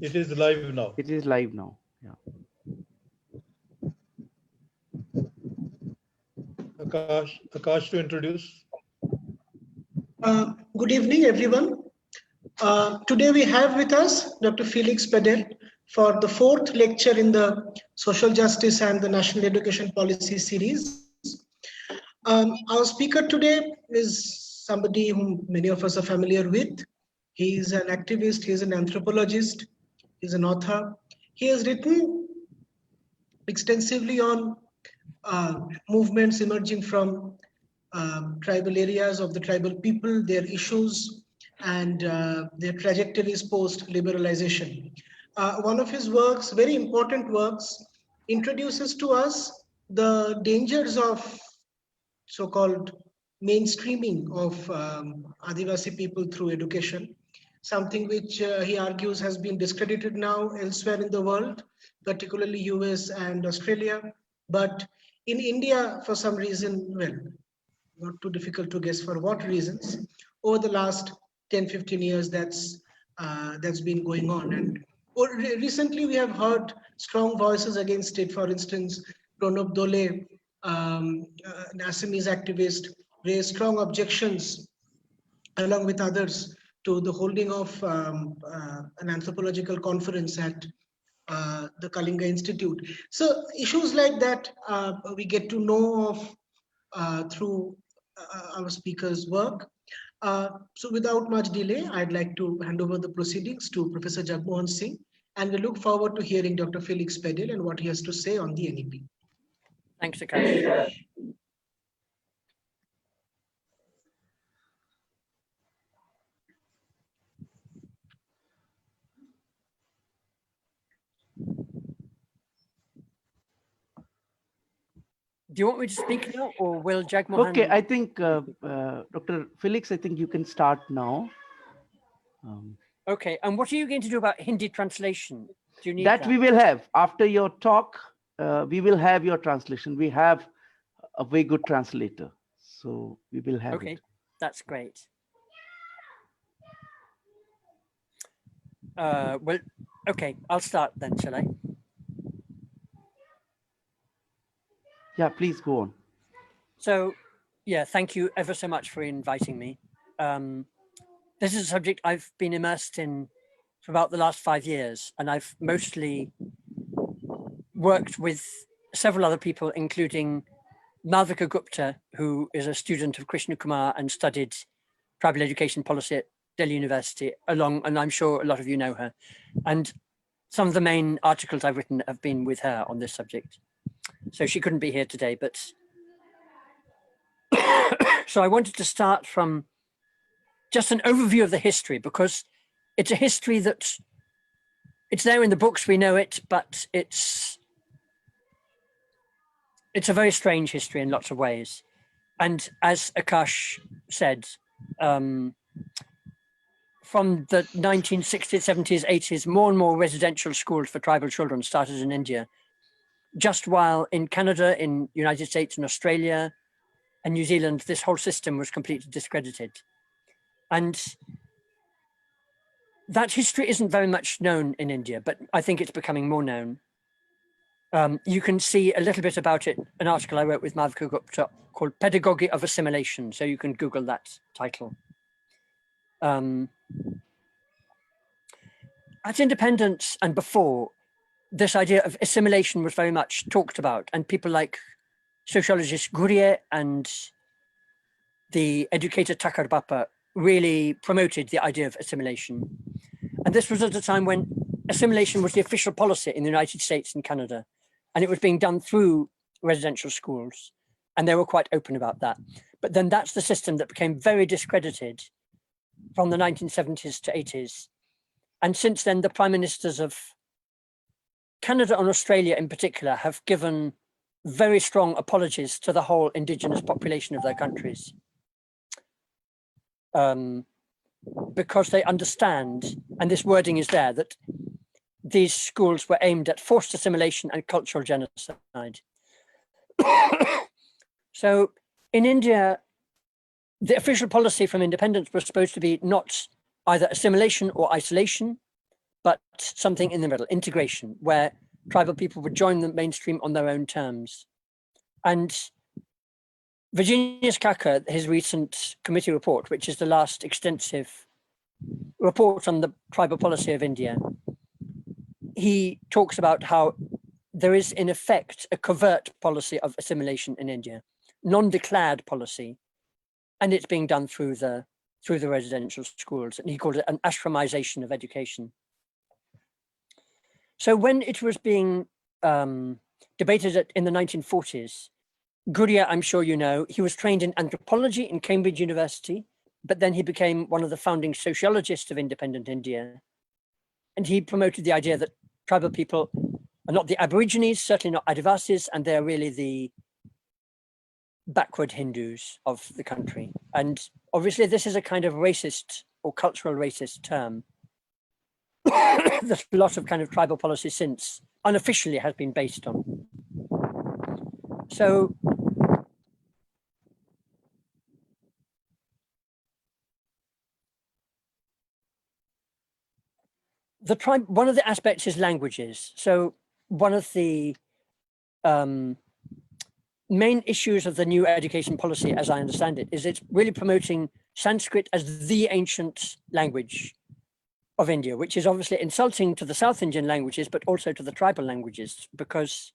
It is live now. It is live now. Yeah. Akash to introduce. Good evening, everyone. Today we have with us Dr. Felix Padel for the fourth lecture in the Social Justice and the National Education Policy series. Our speaker today is somebody whom many of us are familiar with. He is an activist, he is an anthropologist, he is an author. He has written extensively on movements emerging from tribal areas of the tribal people, their issues, and their trajectories post-liberalization. One of his works, very important works, introduces to us the dangers of so-called mainstreaming of Adivasi people through education, something which he argues has been discredited now elsewhere in the world, particularly US and Australia. But in India, for some reason, well, not too difficult to guess for what reasons, over the last 10-15 years that's been going on. And recently we have heard strong voices against it. For instance, Pranab Dole, an Assamese activist, raised strong objections along with others to the holding of an anthropological conference at the Kalinga Institute. So issues like that we get to know of through our speaker's work. So without much delay, I'd like to hand over the proceedings to Professor Jagmohan Singh, and we look forward to hearing Dr. Felix Padel and what he has to say on the NEP. Thanks, Akash. Do you want me to speak now, or will Jagmohan? Okay, I think Dr. Felix, I think you can start now. Okay, and what are you going to do about Hindi translation? Do you need that we will have after your talk. We will have your translation. We have a very good translator, so we will have Okay, it. That's great. Well, okay, I'll start then, shall I? Yeah, please go on. So, yeah, thank you ever so much for inviting me. This is a subject I've been immersed in for about the last 5 years, and I've mostly worked with several other people, including Malvika Gupta, who is a student of Krishna Kumar and studied tribal education policy at Delhi University, and I'm sure a lot of you know her. And some of the main articles I've written have been with her on this subject. So she couldn't be here today, but so I wanted to start from just an overview of the history, because it's a history that it's there in the books, we know it, but it's a very strange history in lots of ways. And as Akash said, from the 1960s, 70s, 80s, more and more residential schools for tribal children started in India, just while in Canada, in United States and Australia and New Zealand, this whole system was completely discredited. And that history isn't very much known in India, but I think it's becoming more known. You can see a little bit about it, an article I wrote with Malvika Gupta called Pedagogy of Assimilation, so you can Google that title. At independence and before, this idea of assimilation was very much talked about, and people like sociologist Gurye and the educator Takar Bappa really promoted the idea of assimilation. And this was at a time when assimilation was the official policy in the United States and Canada, and it was being done through residential schools, and they were quite open about that. But then that's the system that became very discredited from the 1970s to 80s. And since then, the prime ministers of Canada and Australia in particular have given very strong apologies to the whole indigenous population of their countries, because they understand, and this wording is there, that these schools were aimed at forced assimilation and cultural genocide. So in India, the official policy from independence was supposed to be not either assimilation or isolation, but something in the middle, integration, where tribal people would join the mainstream on their own terms. And Virginius Kacker, his recent committee report, which is the last extensive report on the tribal policy of India, he talks about how there is in effect a covert policy of assimilation in India, non-declared policy, and it's being done through the residential schools, and he called it an ashramization of education. So when it was being debated in the 1940s, Gurria, I'm sure you know, he was trained in anthropology in Cambridge University, but then he became one of the founding sociologists of independent India. And he promoted the idea that tribal people are not the Aborigines, certainly not Adivasis, and they're really the backward Hindus of the country. And obviously this is a kind of racist or cultural racist term. That a lot of kind of tribal policy since unofficially has been based on. So the tribe, one of the aspects is languages. So one of the main issues of the new education policy, as I understand it, is it's really promoting Sanskrit as the ancient language of India, which is obviously insulting to the South Indian languages, but also to the tribal languages, because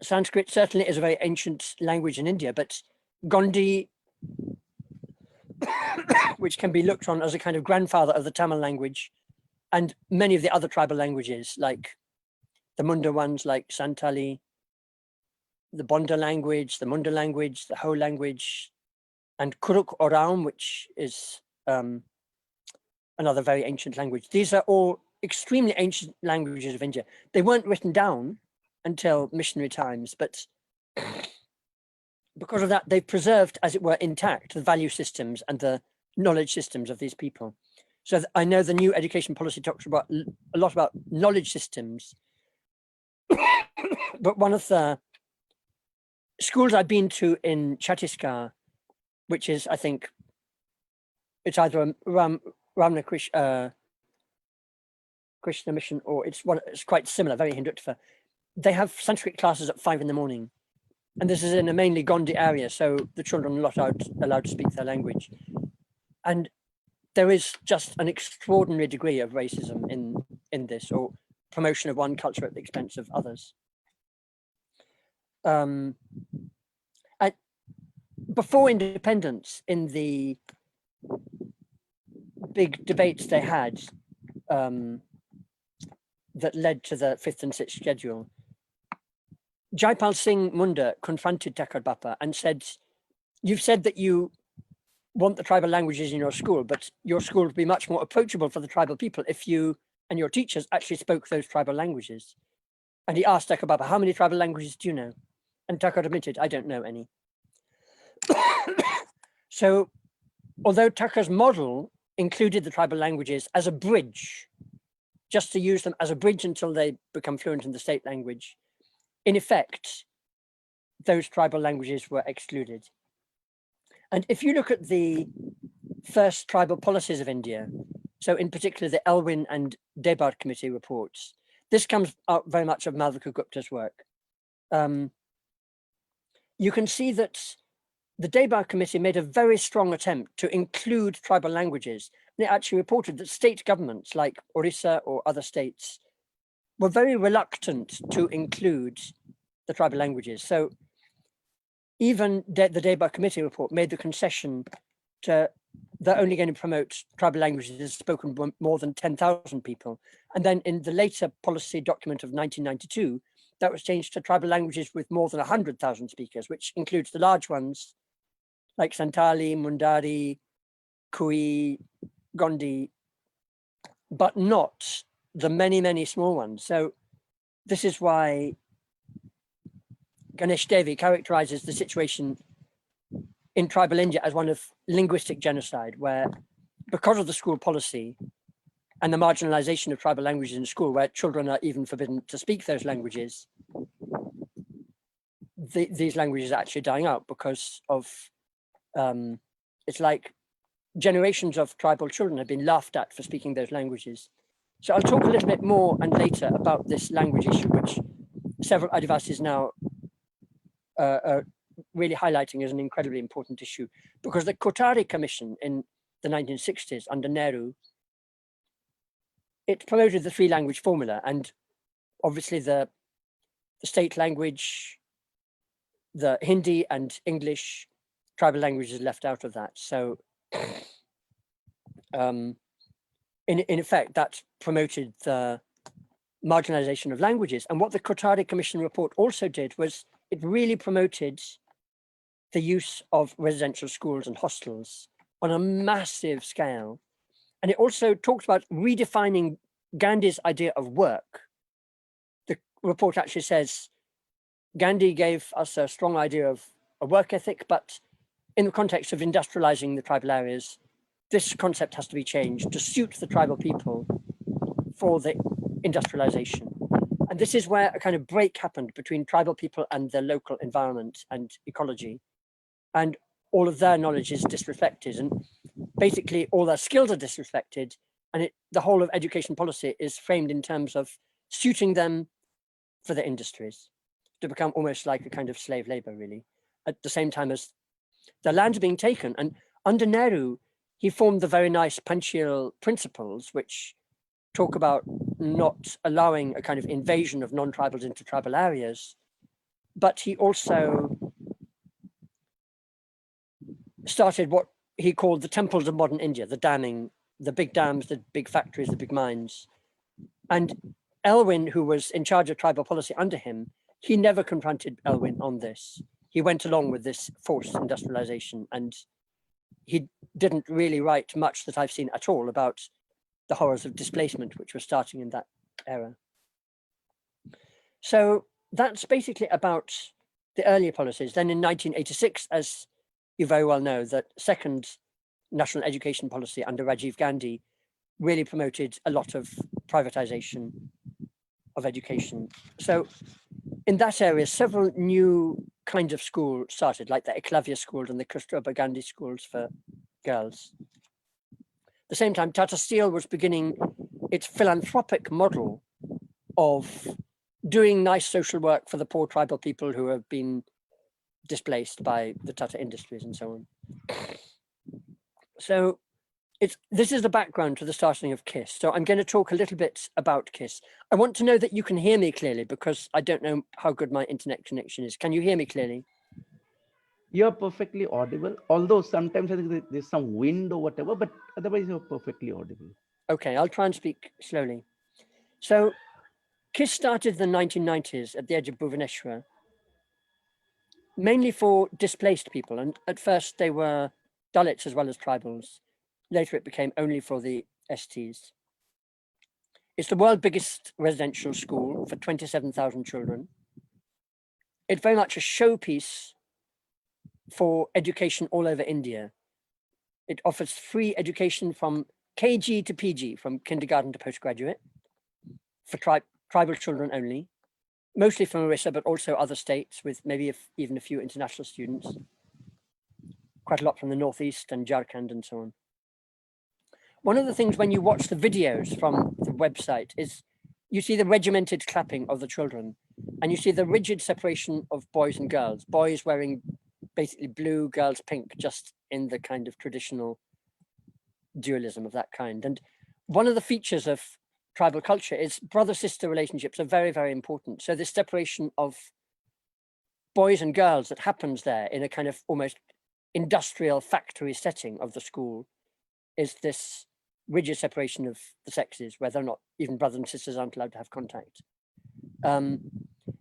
Sanskrit certainly is a very ancient language in India, but Gondi, which can be looked on as a kind of grandfather of the Tamil language, and many of the other tribal languages, like the Munda ones, like Santali, the Bonda language, the Munda language, the Ho language, and Kuruk Oraum, which is another very ancient language. These are all extremely ancient languages of India. They weren't written down until missionary times, but because of that, they've preserved, as it were, intact the value systems and the knowledge systems of these people. So I know the new education policy talks about a lot about knowledge systems, but one of the schools I've been to in Chhattisgarh, which is, I think, it's either a Ramana Krishna mission, or it's quite similar, very Hindutva. They have Sanskrit classes at 5 in the morning. And this is in a mainly Gondi area, so the children are not allowed to speak their language. And there is just an extraordinary degree of racism in this, or promotion of one culture at the expense of others. Before independence, in the big debates they had that led to the 5th and 6th schedule, Jaipal Singh Munda confronted Thakur Bappa and said, "You've said that you want the tribal languages in your school, but your school would be much more approachable for the tribal people if you and your teachers actually spoke those tribal languages." And he asked Thakur Bappa, "How many tribal languages do you know?" And Thakur admitted, "I don't know any." So although Thakur's model included the tribal languages as a bridge, just to use them as a bridge until they become fluent in the state language, in effect, those tribal languages were excluded. And if you look at the first tribal policies of India, so in particular the Elwyn and Debar committee reports, this comes out very much of Malvika Gupta's work. You can see that the Debar committee made a very strong attempt to include tribal languages. They actually reported that state governments like Orissa or other states were very reluctant to include the tribal languages. So even the Debar committee report made the concession to they're only going to promote tribal languages spoken by more than 10,000 people. And then in the later policy document of 1992, that was changed to tribal languages with more than 100,000 speakers, which includes the large ones like Santali, Mundari, Kui, Gondi, but not the many, many small ones. So this is why Ganesh Devi characterizes the situation in tribal India as one of linguistic genocide, where because of the school policy and the marginalization of tribal languages in school, where children are even forbidden to speak those languages, these languages are actually dying out because of, it's like generations of tribal children have been laughed at for speaking those languages. So I'll talk a little bit more and later about this language issue, which several Adivasis now are really highlighting as an incredibly important issue, because the Kothari Commission in the 1960s under Nehru, it promoted the 3-language formula, and obviously the state language, the Hindi and English tribal languages left out of that. So in effect, that promoted the marginalization of languages. And what the Kothari Commission report also did was it really promoted the use of residential schools and hostels on a massive scale. And it also talked about redefining Gandhi's idea of work. The report actually says, Gandhi gave us a strong idea of a work ethic, but in the context of industrializing the tribal areas, this concept has to be changed to suit the tribal people for the industrialization. And this is where a kind of break happened between tribal people and their local environment and ecology. And all of their knowledge is disrespected, and basically all their skills are disrespected. And the whole of education policy is framed in terms of suiting them for the industries to become almost like a kind of slave labor, really, at the same time as the land's being taken. And under Nehru, he formed the very nice Panchayat principles, which talk about not allowing a kind of invasion of non-tribals into tribal areas. But he also started what he called the temples of modern India, the damming, the big dams, the big factories, the big mines. And Elwin, who was in charge of tribal policy under him, he never confronted Elwin on this. He went along with this forced industrialization, and he didn't really write much that I've seen at all about the horrors of displacement, which were starting in that era. So that's basically about the earlier policies. Then in 1986, as you very well know, the second national education policy under Rajiv Gandhi really promoted a lot of privatization of education. So in that area, several new kinds of schools started, like the Eklavya school and the Kasturba Gandhi schools for girls. At the same time, Tata Steel was beginning its philanthropic model of doing nice social work for the poor tribal people who have been displaced by the Tata industries and so on. So this is the background to the starting of KISS. So I'm going to talk a little bit about KISS. I want to know that you can hear me clearly, because I don't know how good my internet connection is. Can you hear me clearly? You're perfectly audible, although sometimes I think there's some wind or whatever, but otherwise you're perfectly audible. Okay, I'll try and speak slowly. So KISS started in the 1990s at the edge of Bhubaneswar, mainly for displaced people. And at first they were Dalits as well as tribals. Later it became only for the STs. It's the world's biggest residential school for 27,000 children. It's very much a showpiece for education all over India. It offers free education from KG to PG, from kindergarten to postgraduate, for tribal children only, mostly from Orissa, but also other states with maybe even a few international students, quite a lot from the Northeast and Jharkhand and so on. One of the things when you watch the videos from the website is you see the regimented clapping of the children, and you see the rigid separation of boys and girls, boys wearing basically blue, girls pink, just in the kind of traditional dualism of that kind. And one of the features of tribal culture is brother-sister relationships are very, very important. So this separation of boys and girls that happens there in a kind of almost industrial factory setting of the school is this rigid separation of the sexes, where they're not, even brothers and sisters aren't allowed to have contact.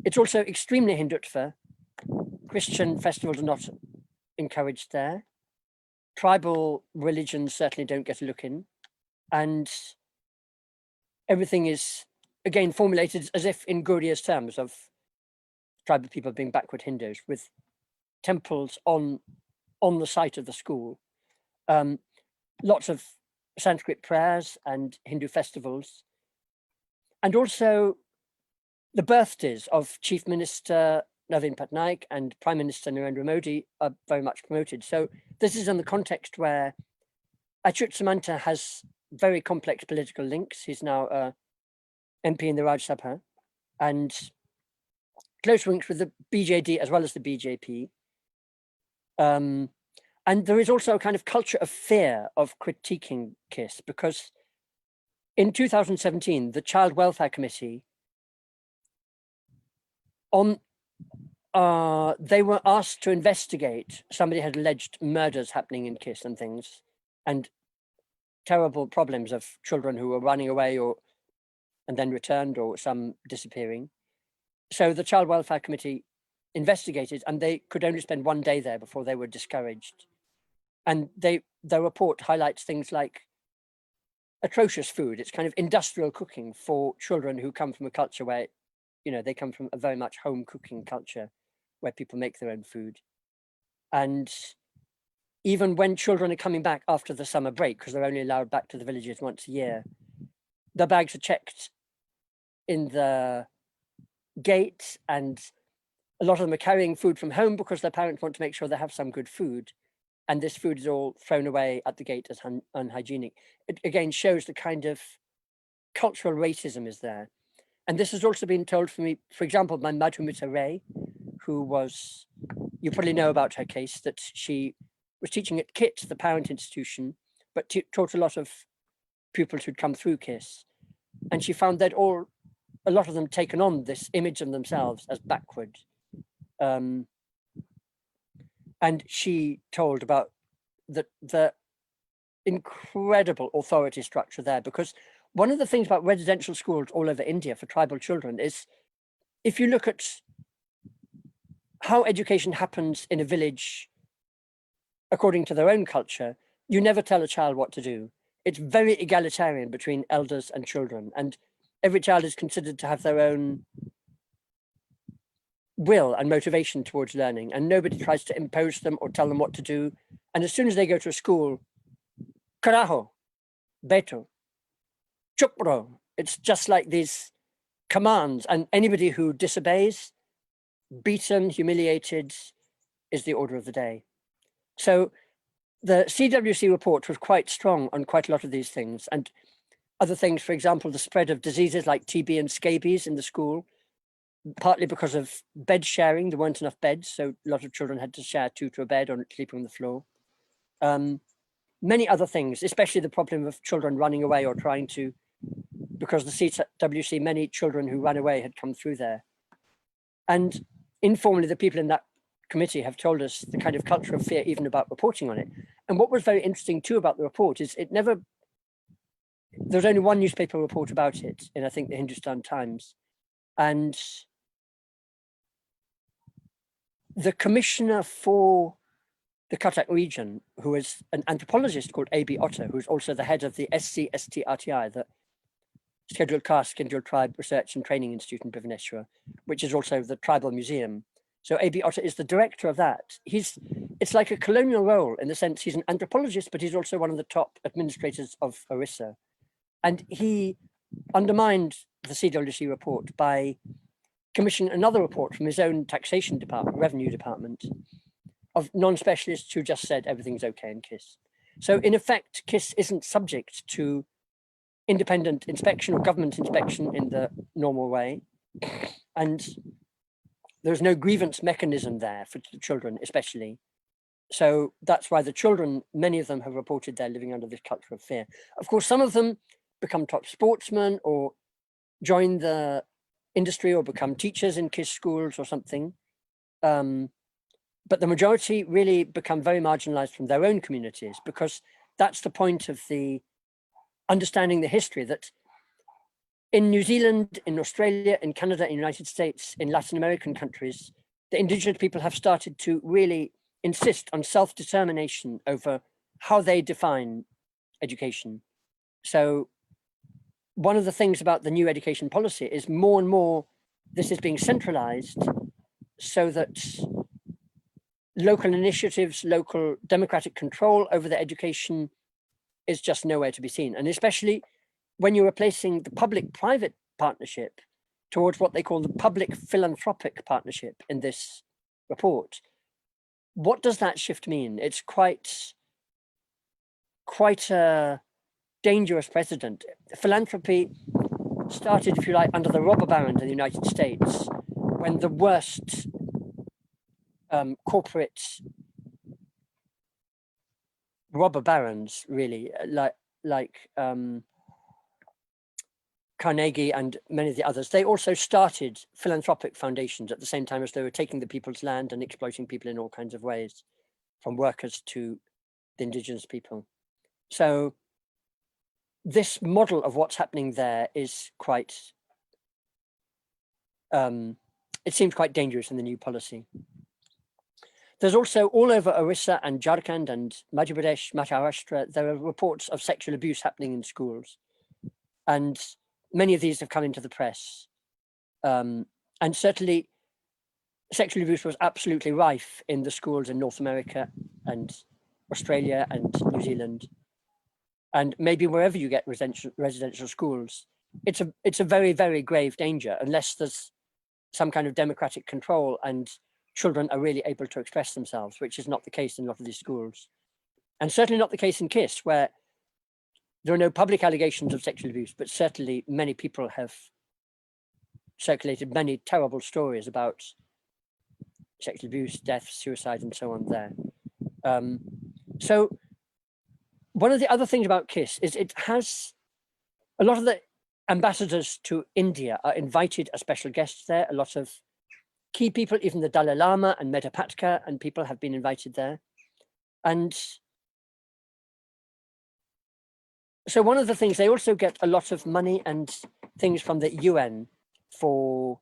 It's also extremely Hindutva. Christian festivals are not encouraged there. Tribal religions certainly don't get a look in. And everything is, again, formulated as if in Gauria's terms of tribal people being backward Hindus, with temples on the site of the school. Lots of Sanskrit prayers and Hindu festivals. And also the birthdays of Chief Minister Navin Patnaik and Prime Minister Narendra Modi are very much promoted. So this is in the context where Achyut Samanta has very complex political links. He's now a MP in the Raj Sabha and close links with the BJD as well as the BJP. And there is also a kind of culture of fear of critiquing KISS, because in 2017, the Child Welfare Committee they were asked to investigate. Somebody had alleged murders happening in KISS and things, and terrible problems of children who were running away and then returned, or some disappearing. So the Child Welfare Committee investigated, and they could only spend one day there before they were discouraged. And their report highlights things like atrocious food. It's kind of industrial cooking for children who come from a culture where, they come from a very much home cooking culture where people make their own food. And even when children are coming back after the summer break, because they're only allowed back to the villages once a year, the bags are checked in the gate, and a lot of them are carrying food from home because their parents want to make sure they have some good food. And this food is all thrown away at the gate as unhygienic. It again shows the kind of cultural racism is there. And this has also been told for me, for example, by Madhumita Ray, who was, you probably know about her case, that she was teaching at KIT, the parent institution, but taught a lot of pupils who'd come through KISS. And she found that a lot of them taken on this image of themselves as backward. And she told about the incredible authority structure there, because one of the things about residential schools all over India for tribal children is, if you look at how education happens in a village according to their own culture, you never tell a child what to do. It's very egalitarian between elders and children, and every child is considered to have their own will and motivation towards learning, and nobody tries to impose them or tell them what to do. And as soon as they go to a school, karaho, beto, chupro, it's just like these commands, and anybody who disobeys, beaten, humiliated, is the order of the day. So the CWC report was quite strong on quite a lot of these things, and other things, for example, the spread of diseases like TB and scabies in the school, partly because of bed sharing. There weren't enough beds, so a lot of children had to share two to a bed or sleeping on the floor. Many other things, especially the problem of children running away or trying to, because the CWC, many children who ran away had come through there. And informally, the people in that committee have told us the kind of culture of fear even about reporting on it. And what was very interesting too about the report is there was only one newspaper report about it, in I think the Hindustan Times. And the commissioner for the Cuttack region, who is an anthropologist called A.B. Otter, who's also the head of the SCSTRTI, the Scheduled Caste, Scheduled Tribe Research and Training Institute in Bhubaneswar, which is also the Tribal Museum. So A.B. Otter is the director of that. It's like a colonial role in the sense he's an anthropologist, but he's also one of the top administrators of Orissa. And he undermined the CWC report by commissioning another report from his own taxation department, revenue department, of non-specialists who just said everything's okay in KISS. So in effect, KISS isn't subject to independent inspection or government inspection in the normal way. And there's no grievance mechanism there for the children, especially. So that's why the children, many of them have reported they're living under this culture of fear. Of course, some of them become top sportsmen or join the industry or become teachers in KISS schools or something. But the majority really become very marginalized from their own communities, because that's the point of the understanding the history, that in New Zealand, in Australia, in Canada, in the United States, in Latin American countries, the indigenous people have started to really insist on self-determination over how they define education. So one of the things about the new education policy is more and more this is being centralized so that local initiatives, local democratic control over the education is just nowhere to be seen. And especially when you're replacing the public-private partnership towards what they call the public philanthropic partnership in this report. What does that shift mean? It's quite quite a dangerous precedent. Philanthropy started, if you like, under the robber barons in the United States, when the worst corporate robber barons, really, like Carnegie and many of the others, they also started philanthropic foundations at the same time as they were taking the people's land and exploiting people in all kinds of ways, from workers to the indigenous people. So this model of what's happening there is quite, it seems quite dangerous in the new policy. There's also all over Orissa and Jharkhand and Madhya Pradesh, Maharashtra, there are reports of sexual abuse happening in schools. And many of these have come into the press. And certainly sexual abuse was absolutely rife in the schools in North America and Australia and New Zealand. And maybe wherever you get residential schools, it's a very, very grave danger unless there's some kind of democratic control and children are really able to express themselves, which is not the case in a lot of these schools. And certainly not the case in KISS, where there are no public allegations of sexual abuse, but certainly many people have circulated many terrible stories about sexual abuse, death, suicide, and so on there. So one of the other things about KISS is it has a lot of the ambassadors to India are invited as special guests there. A lot of key people, even the Dalai Lama and Metapatka and people have been invited there. And so one of the things, they also get a lot of money and things from the UN for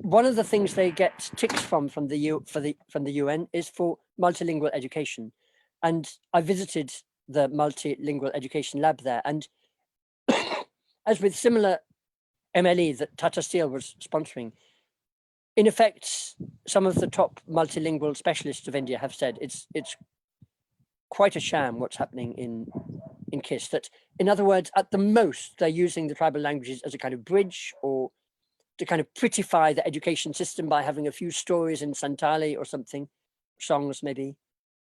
one of the things they get ticks from the UN is for multilingual education. And I visited the multilingual education lab there, and as with similar MLE that Tata Steel was sponsoring, in effect, some of the top multilingual specialists of India have said it's quite a sham what's happening in KISS. That, in other words, at the most, they're using the tribal languages as a kind of bridge or to kind of prettify the education system by having a few stories in Santali or something, songs maybe,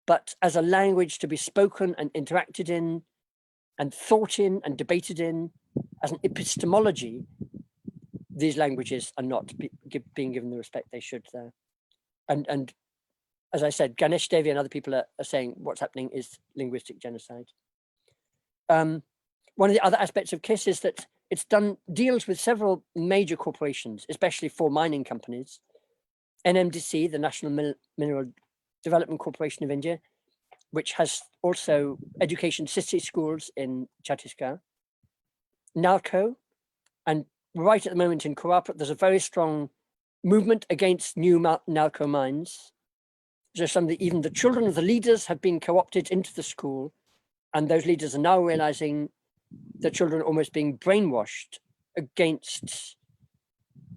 but as a language to be spoken and interacted in and thought in and debated in, as an epistemology, these languages are not being given the respect they should there. And as I said, Ganesh Devi and other people are saying what's happening is linguistic genocide. One of the other aspects of KISS is that it's deals with several major corporations, especially 4 mining companies, NMDC, the National Mineral Development Corporation of India, which has also education city schools in Chhattisgarh, NALCO, and right at the moment in Koraput, there's a very strong movement against new NALCO mines. So even the children of the leaders have been co-opted into the school, and those leaders are now realizing the children almost being brainwashed against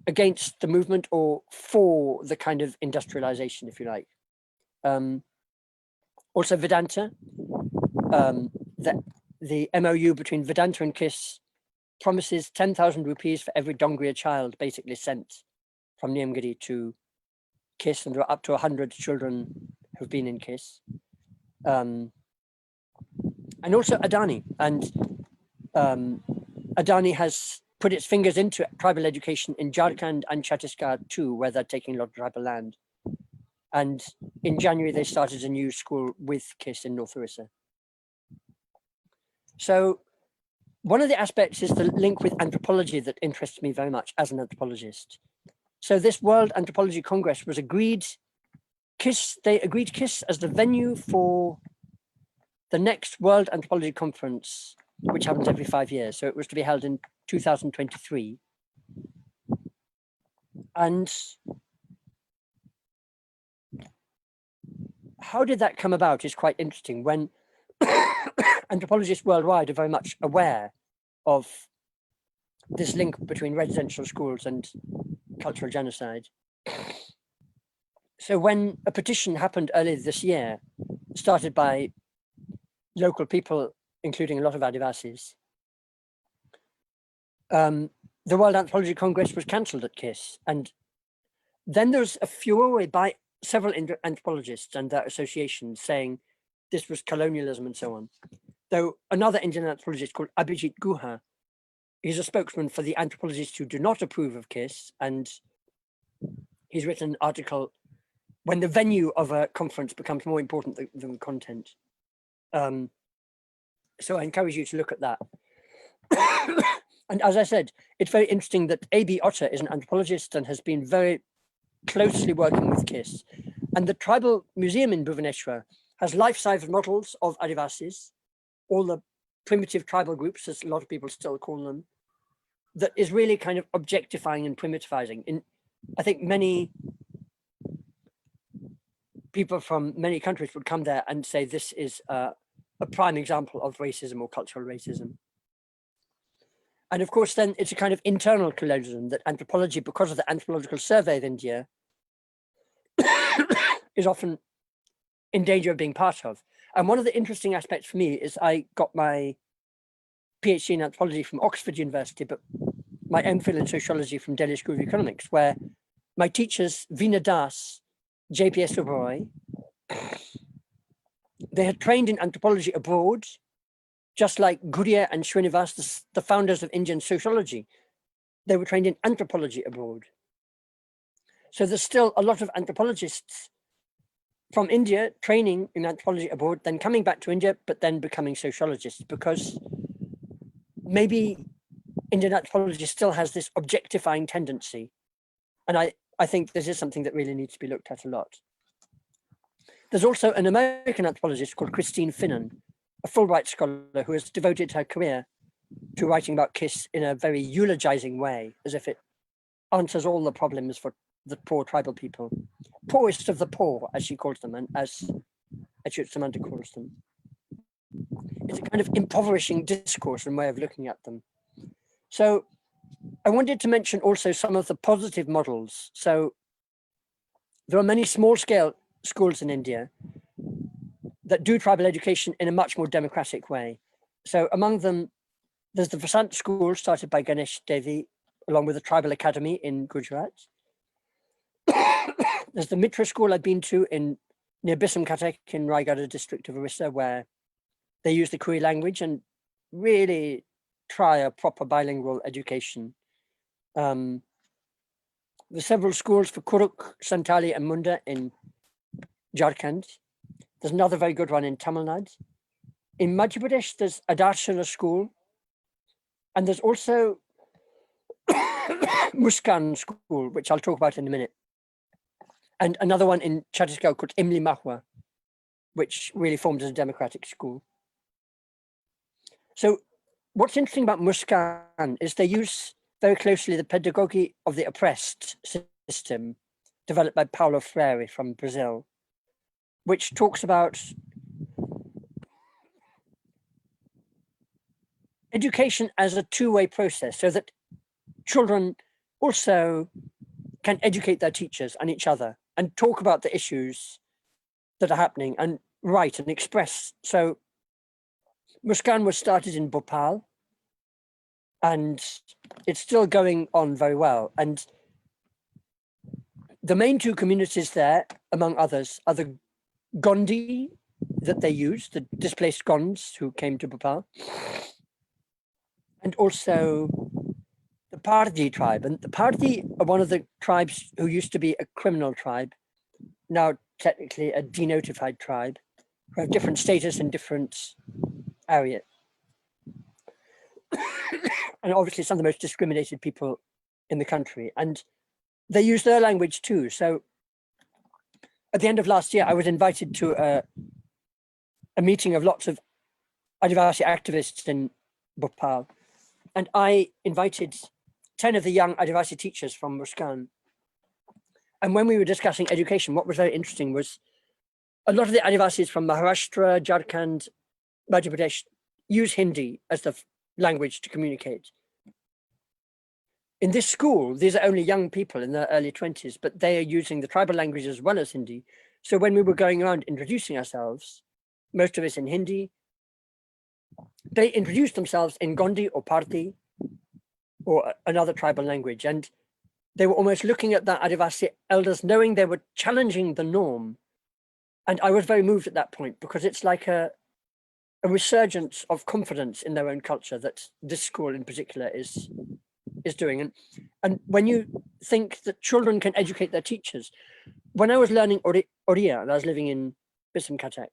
the movement or for the kind of industrialization, if you like. Also Vedanta, the MOU between Vedanta and KISS promises 10,000 rupees for every Dongria child basically sent from Niyamgiri to KISS, and there are up to 100 children who've been in KISS. And also Adani, and Adani has put its fingers into tribal education in Jharkhand and Chhattisgarh too, where they're taking a lot of tribal land. And in January, they started a new school with KISS in North Orissa. So one of the aspects is the link with anthropology that interests me very much as an anthropologist. So this World Anthropology Congress was agreed, they agreed KISS as the venue for the next World Anthropology Conference, which happens every 5 years. So it was to be held in 2023. And how did that come about is quite interesting, when anthropologists worldwide are very much aware of this link between residential schools and cultural genocide. So when a petition happened earlier this year, started by local people, including a lot of Adivasis, the World Anthropology Congress was cancelled at KISS, and Then there's a furor by several anthropologists and their associations saying this was colonialism and so on. Though another Indian anthropologist called Abhijit Guha, he's a spokesman for the anthropologists who do not approve of KISS, and he's written an article, When the Venue of a Conference Becomes More Important than Content. So I encourage you to look at that. And as I said, it's very interesting that A.B. Otter is an anthropologist and has been very closely working with KISS. And the Tribal Museum in Bhubaneswar has life-size models of Adivasis, all the primitive tribal groups, as a lot of people still call them, that is really kind of objectifying and primitivizing. I think many people from many countries would come there and say this is a prime example of racism or cultural racism. And of course, then it's a kind of internal colonialism that anthropology, because of the Anthropological Survey of India, is often in danger of being part of. And one of the interesting aspects for me is I got my PhD in anthropology from Oxford University, but my MPhil in sociology from Delhi School of Economics, where my teachers, Veena Das, JPS Oberoi, they had trained in anthropology abroad, just like Gurria and Srinivas, the founders of Indian sociology. They were trained in anthropology abroad. So there's still a lot of anthropologists from India training in anthropology abroad, then coming back to India, but then becoming sociologists, because maybe Indian anthropology still has this objectifying tendency. And I think this is something that really needs to be looked at a lot. There's also an American anthropologist called Christine Finnan, a Fulbright scholar who has devoted her career to writing about KISS in a very eulogizing way, as if it answers all the problems for the poor tribal people. Poorest of the poor, as she calls them, and as Samantha calls them. It's a kind of impoverishing discourse and way of looking at them. So I wanted to mention also some of the positive models. So there are many small-scale schools in India that do tribal education in a much more democratic way. So among them, there's the Vasant School started by Ganesh Devi, along with the Tribal Academy in Gujarat. There's the Mitra School I've been to near Bisam Katek in Raigada district of Orissa, where they use the Kuri language and really try a proper bilingual education. There's several schools for Kuruk, Santali and Munda in Jharkhand. There's another very good one in Tamil Nadu. In Madhya Pradesh, there's Adarshana School. And there's also Muskan School, which I'll talk about in a minute. And another one in Chhattisgarh called Imli Mahua, which really formed as a democratic school. So what's interesting about Muskan is they use very closely the pedagogy of the oppressed system developed by Paulo Freire from Brazil, which talks about education as a two-way process, so that children also can educate their teachers and each other and talk about the issues that are happening and write and express. So Muskan was started in Bhopal and it's still going on very well. And the main two communities there, among others, are the Gondi that they use, the displaced Gonds who came to Bhopal, and also the Pardi tribe. And the Pardi are one of the tribes who used to be a criminal tribe, now technically a denotified tribe, who have different status in different areas. And obviously some of the most discriminated people in the country. And they use their language too. So at the end of last year, I was invited to a meeting of lots of Adivasi activists in Bhopal. And I invited 10 of the young Adivasi teachers from Muskan. And when we were discussing education, what was very interesting was a lot of the Adivasis from Maharashtra, Jharkhand, Madhya Pradesh use Hindi as the language to communicate. In this school, these are only young people in their early 20s, but they are using the tribal language as well as Hindi. So when we were going around introducing ourselves, most of us in Hindi, they introduced themselves in Gondi or Parthi or another tribal language. And they were almost looking at the Adivasi elders, knowing they were challenging the norm. And I was very moved at that point, because it's like a resurgence of confidence in their own culture that this school in particular is doing. And when you think that children can educate their teachers, when I was learning Oriya and I was living in Bisam Katak,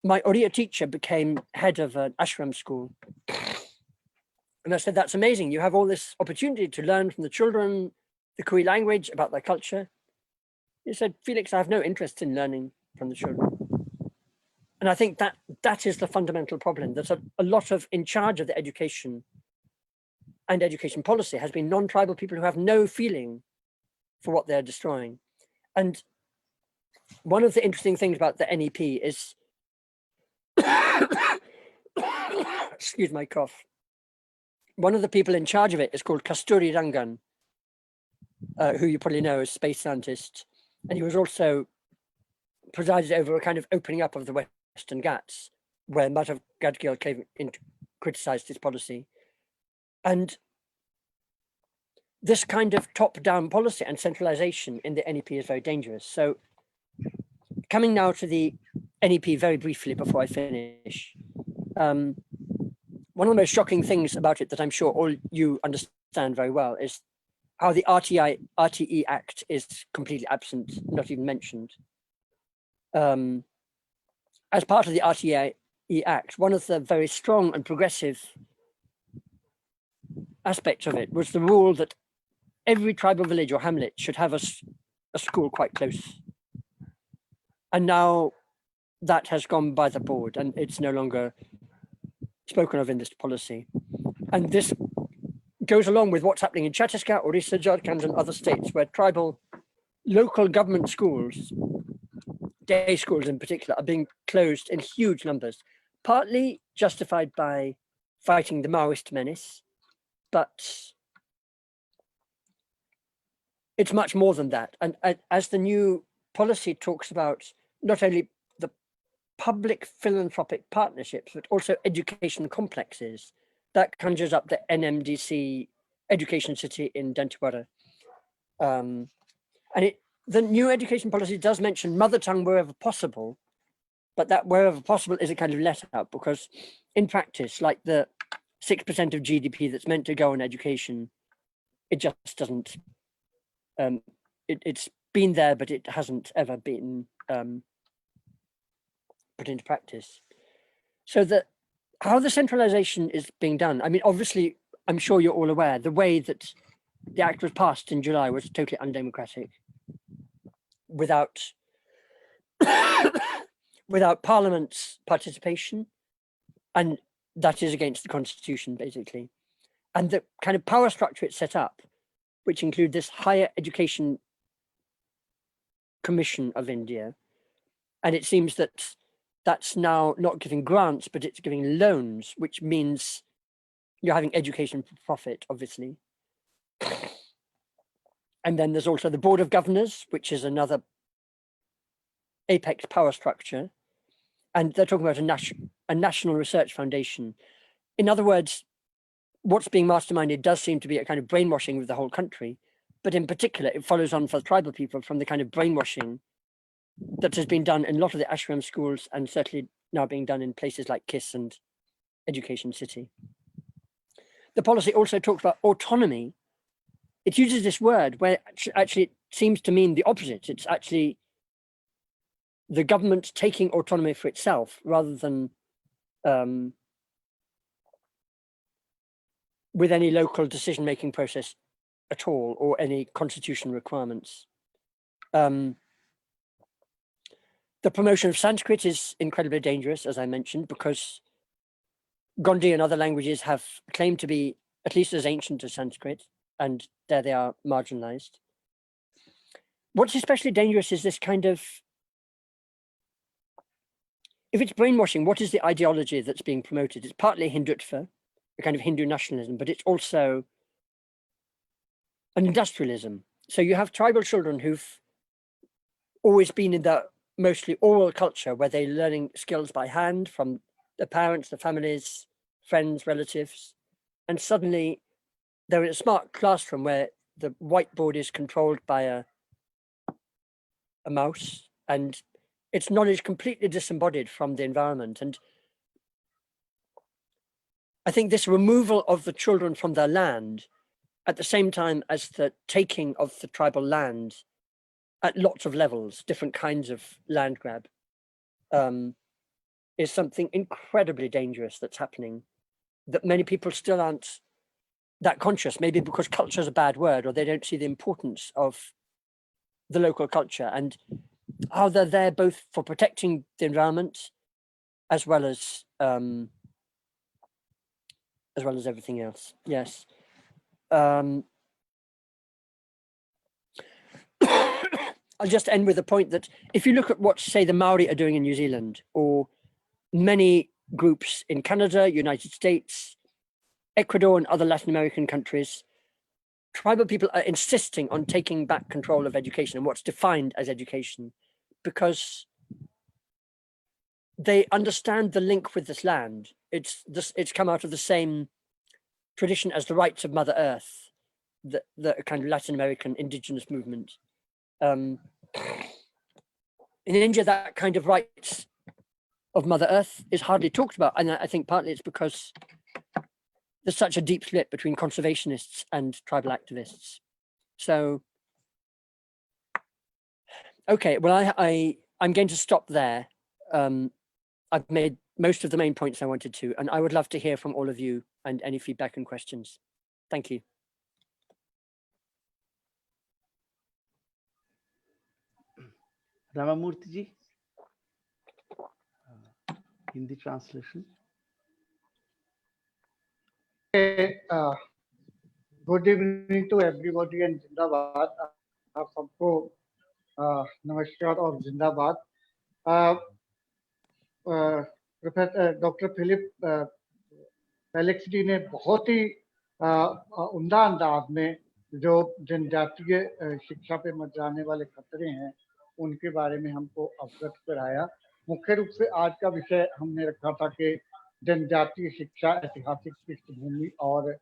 my Oriya teacher became head of an ashram school. And I said, that's amazing. You have all this opportunity to learn from the children, the Kui language, about their culture. He said, Felix, I have no interest in learning from the children. And I think that is the fundamental problem. There's a lot of, in charge of the education and education policy has been non-tribal people who have no feeling for what they're destroying. And one of the interesting things about the NEP is, excuse my cough, one of the people in charge of it is called Kasturi Rangan, who you probably know as space scientist. And he was also presided over a kind of opening up of the Western Ghats, where Madhav Gadgil came in to criticize his policy. And this kind of top-down policy and centralization in the NEP is very dangerous. So coming now to the NEP very briefly before I finish. One of the most shocking things about it that I'm sure all you understand very well is how the RTE Act is completely absent, not even mentioned. As part of the RTE Act, one of the very strong and progressive aspects of it was the rule that every tribal village or hamlet should have a school quite close. And now that has gone by the board and it's no longer spoken of in this policy. And this goes along with what's happening in Chhattisgarh, Orissa, Jharkhand and other states where tribal local government schools, day schools in particular, are being closed in huge numbers, partly justified by fighting the Maoist menace, but it's much more than that. And as the new policy talks about not only the public philanthropic partnerships, but also education complexes, that conjures up the NMDC education city in Dantewada. And the new education policy does mention mother tongue wherever possible, but that wherever possible is a kind of let out, because in practice, like the 6% of GDP that's meant to go on education, it just doesn't, it's been there, but it hasn't ever been put into practice. So how the centralization is being done, I mean, obviously, I'm sure you're all aware, the way that the act was passed in July was totally undemocratic, without Parliament's participation, and that is against the Constitution, basically. And the kind of power structure it's set up, which include this Higher Education Commission of India, and it seems that that's now not giving grants, but it's giving loans, which means you're having education for profit, obviously. And then there's also the Board of Governors, which is another apex power structure. And they're talking about a national research foundation. In other words, what's being masterminded does seem to be a kind of brainwashing of the whole country. But in particular, it follows on for tribal people from the kind of brainwashing that has been done in a lot of the ashram schools and certainly now being done in places like KISS and Education City. The policy also talks about autonomy. It uses this word where actually it seems to mean the opposite. It's actually the government taking autonomy for itself rather than with any local decision-making process at all or any constitution requirements. The promotion of Sanskrit is incredibly dangerous, as I mentioned, because Gondi and other languages have claimed to be at least as ancient as Sanskrit, and there they are marginalized. What's especially dangerous is this kind of, if it's brainwashing, what is the ideology that's being promoted? It's partly Hindutva, a kind of Hindu nationalism, but it's also an industrialism. So you have tribal children who've always been in the mostly oral culture where they're learning skills by hand from the parents, the families, friends, relatives, and suddenly they're in a smart classroom where the whiteboard is controlled by a mouse, and its knowledge completely disembodied from the environment. And I think this removal of the children from their land at the same time as the taking of the tribal land at lots of levels, different kinds of land grab, is something incredibly dangerous that's happening, that many people still aren't that conscious, maybe because culture is a bad word, or they don't see the importance of the local culture and how they're there both for protecting the environment as well as everything else. Yes. I'll just end with a point that if you look at what, say, the Maori are doing in New Zealand, or many groups in Canada, United States, Ecuador, and other Latin American countries, tribal people are insisting on taking back control of education and what's defined as education, because they understand the link with this land. It's come out of the same tradition as the rights of Mother Earth, the kind of Latin American indigenous movement. In India, that kind of rights of Mother Earth is hardly talked about, and I think partly it's because there's such a deep split between conservationists and tribal activists. So, okay, well, I'm going to stop there. I've made most of the main points I wanted to, and I would love to hear from all of you and any feedback and questions. Thank you. Ramamurthy ji, Hindi translation. Good evening to everybody and जिंदाबाद। आप सबको नमस्कार और जिंदाबाद। Professor doctor Felix जी ने बहुत ही उम्दा अंदाज में जो जनजातीय शिक्षा पे मंडराने वाले खतरे हैं उनके बारे में हमको अवगत कराया। मुख्य रूप से आज का विषय हमने रखा था कि जनजातीय शिक्षा, ऐतिहासिक पृष्ठभूमि और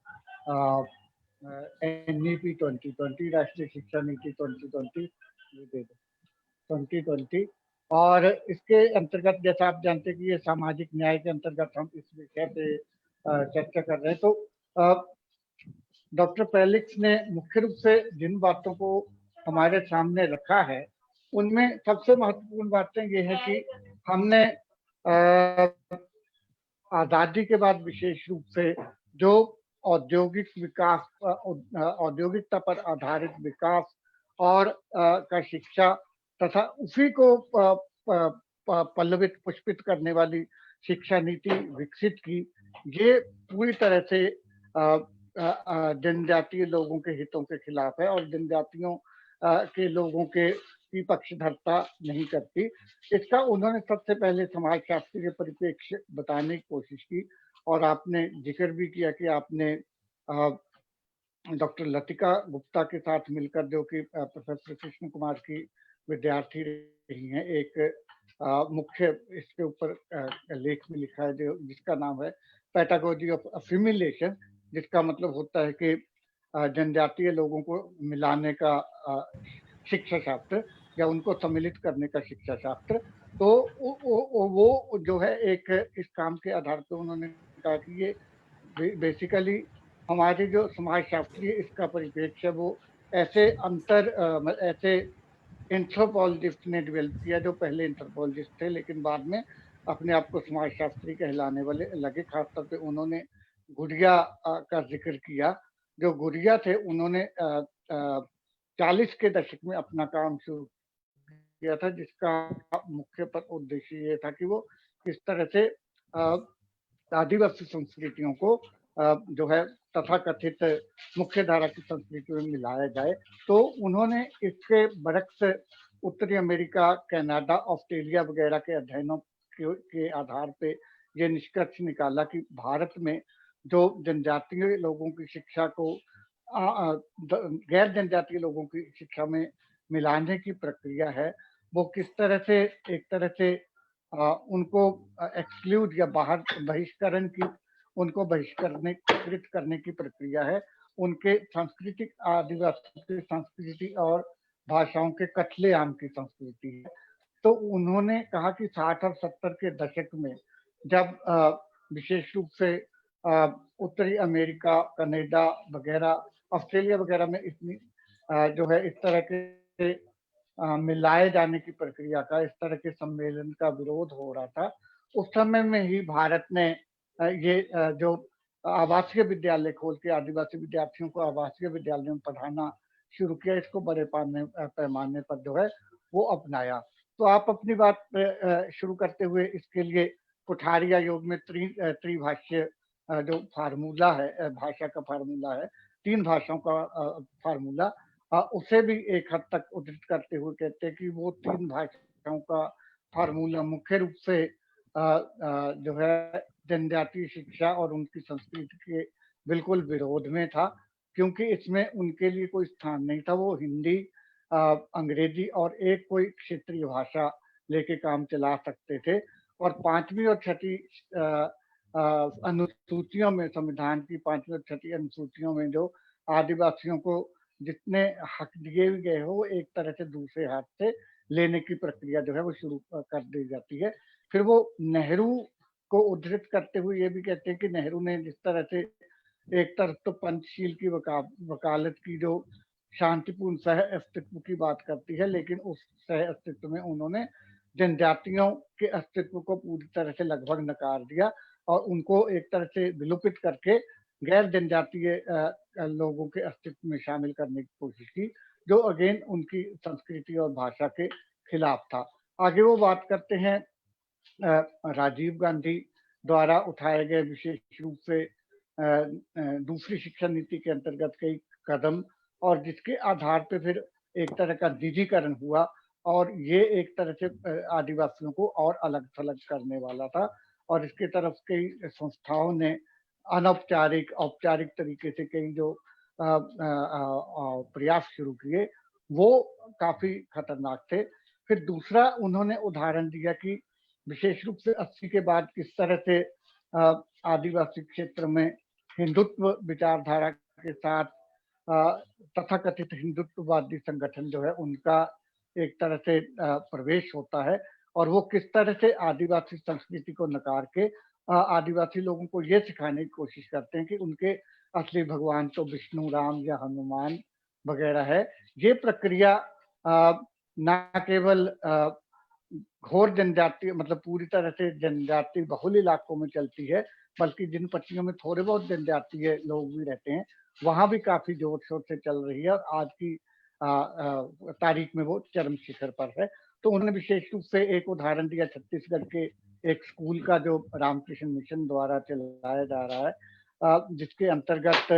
NEP 2020 राष्ट्रीय शिक्षा नीति 2020, और इसके अंतर्गत जैसा आप जानते हैं कि ये सामाजिक न्याय के अंतर्गत हम इस विषय पे चर्चा कर रहे हैं। तो डॉक्टर फेलिक्स ने मुख्य रूप से जिन बातों को हमारे सामने रखा है उनमें सबसे महत्वपूर्ण बातें ये है कि हमने आजादी के बाद विशेष रूप से जो औद्योगिक विकास, औद्योगिकता पर आधारित विकास और का शिक्षा तथा उसी को पल्लवित पुष्पित करने वाली शिक्षा नीति विकसित की, ये पूरी तरह से जनजातीय लोगों के हितों के खिलाफ है और जनजातियों के लोगों के की पक्षधरता नहीं करती। इसका उन्होंने सबसे पहले समाजशास्त्रीय परिप्रेक्ष्य बताने की कोशिश की, और आपने जिक्र भी किया कि आपने डॉक्टर लतिका गुप्ता के साथ मिलकर, जो कि प्रोफेसर कृष्ण कुमार की विद्यार्थी रही हैं, एक मुख्य इसके ऊपर लेख भी लिखा है जिसका नाम है पेडागोजी ऑफ असिमिलेशन, जिसका मतलब होता है कि जनजातीय लोगों को मिलाने का शिक्षा शास्त्र या उनको सम्मिलित करने का शिक्षा शास्त्र। तो वो जो है एक इस काम के आधार पर उन्होंने कहा कि ये बेसिकली हमारे जो समाजशास्त्रीय इसका परिप्रेक्ष्य वो ऐसे ऐसे एंथ्रोपोलॉजिस्ट ने डेवलप किया, जो पहले एंथ्रोपोलॉजिस्ट थे लेकिन बाद में अपने आप को समाजशास्त्री कहलाने वाले लगे। खासतौर पे उन्होंने गुड़िया का जिक्र किया। जो गुड़िया थे उन्होंने 40 के दशक में अपना काम शुरू किया था, जिसका मुख्य उद्देश्य ये था कि वो किस तरह से आदिवासी संस्कृतियों को जो है तथाकथित मुख्य धारा की संस्कृति में मिलाया जाए। तो उन्होंने इसके बरक्स उत्तरी अमेरिका, कनाडा, ऑस्ट्रेलिया वगैरह के अध्ययनों के आधार पे ये निष्कर्ष निकाला कि भारत में जो जनजातीय लोगों की शिक्षा को गैर जनजातीय लोगों की शिक्षा में मिलाने की प्रक्रिया है, वो किस तरह से एक तरह से उनको एक्सक्लूड या बाहर बहिष्करण की, उनको बहिष्कृत करने की प्रक्रिया है। उनके सांस्कृतिक आदिवासी की संस्कृति और भाषाओं के कत्लेआम की संस्कृति है। तो उन्होंने कहा कि 60 और 70 के दशक में जब विशेष रूप से उत्तरी अमेरिका, कनाडा वगैरह, ऑस्ट्रेलिया वगैरह में इतनी जो है इस तरह के मिलाए जाने की प्रक्रिया का, इस तरह के सम्मेलन का विरोध हो रहा था, उस समय में ही भारत ने ये जो आवासीय विद्यालय खोल के आदिवासी विद्यार्थियों को आवासीय विद्यालयों में पढ़ाना शुरू किया। इसको बड़े पैमाने पर जो है वो अपनाया। तो आप अपनी बात शुरू करते हुए इसके लिए कुठारिया योग में त्रिभाष्य जो फार्मूला है, भाषा का फार्मूला है, 3 भाषाओं का फार्मूला, उसे भी एक हद तक उद्धृत करते हुए कहते हैं कि वो 3 भाषाओं का फार्मूला मुख्य रूप से जो है जनजातीय शिक्षा और उनकी संस्कृति के बिल्कुल विरोध में था, क्योंकि इसमें उनके लिए कोई स्थान नहीं था। वो हिंदी, अंग्रेजी और एक कोई क्षेत्रीय भाषा लेके काम चला सकते थे। और 5वीं और 6वीं अनुसूचियों में, संविधान की 5वीं और 6वीं अनुसूचियों में जो आदिवासियों को जितने हक दिए गए हो, वो एक तरह से दूसरे हाथ से लेने की प्रक्रिया जो है वो शुरू कर दी जाती है। फिर वो नेहरू को उद्धृत करते हुए ये भी कहते हैं कि नेहरू ने जिस तरह से एक तरफ तो पंचशील की वकालत की जो शांतिपूर्ण सह अस्तित्व की बात करती है, लेकिन उस सह अस्तित्व में उन्होंने जनजातियों के अस्तित्व को पूरी तरह से लगभग नकार दिया और उनको एक तरह से विलुपित करके गैर जनजातीय लोगों के अस्तित्व में शामिल करने की कोशिश की, जो अगेन उनकी संस्कृति और भाषा के खिलाफ था। आगे वो बात करते हैं राजीव गांधी द्वारा उठाए गए विशेष रूप से दूसरी शिक्षा नीति के अंतर्गत कई कदम, और जिसके आधार पे फिर एक तरह का निजीकरण हुआ और ये एक तरह से आदिवासियों को और अलग थलग करने वाला था। और इसके तरफ कई संस्थाओं ने अनौपचारिक औपचारिक तरीके से कई जो प्रयास शुरू किए, वो काफी खतरनाक थे। फिर दूसरा उन्होंने उदाहरण दिया कि विशेष रूप से 80 के बाद किस तरह से आदिवासी क्षेत्र में हिंदुत्व विचारधारा के साथ तथाकथित हिंदुत्ववादी संगठन जो है उनका एक तरह से प्रवेश होता है, और वो किस तरह से आदिवासी संस्कृति को नकार के आदिवासी लोगों को ये सिखाने की कोशिश करते हैं कि उनके असली भगवान तो विष्णु, राम या हनुमान वगैरह है। ये प्रक्रिया न केवल घोर जनजाति, मतलब पूरी तरह से जनजाति बहुल इलाकों में चलती है, बल्कि जिन पट्टियों में थोड़े बहुत जनजातीय लोग भी रहते हैं वहां भी काफी जोर शोर से चल रही है, और आज की तारीख में वो चरम शिखर पर है। तो उन्होंने विशेष रूप से एक उदाहरण दिया छत्तीसगढ़ के एक स्कूल का जो रामकृष्ण मिशन द्वारा चलाया जा रहा है, जिसके अंतर्गत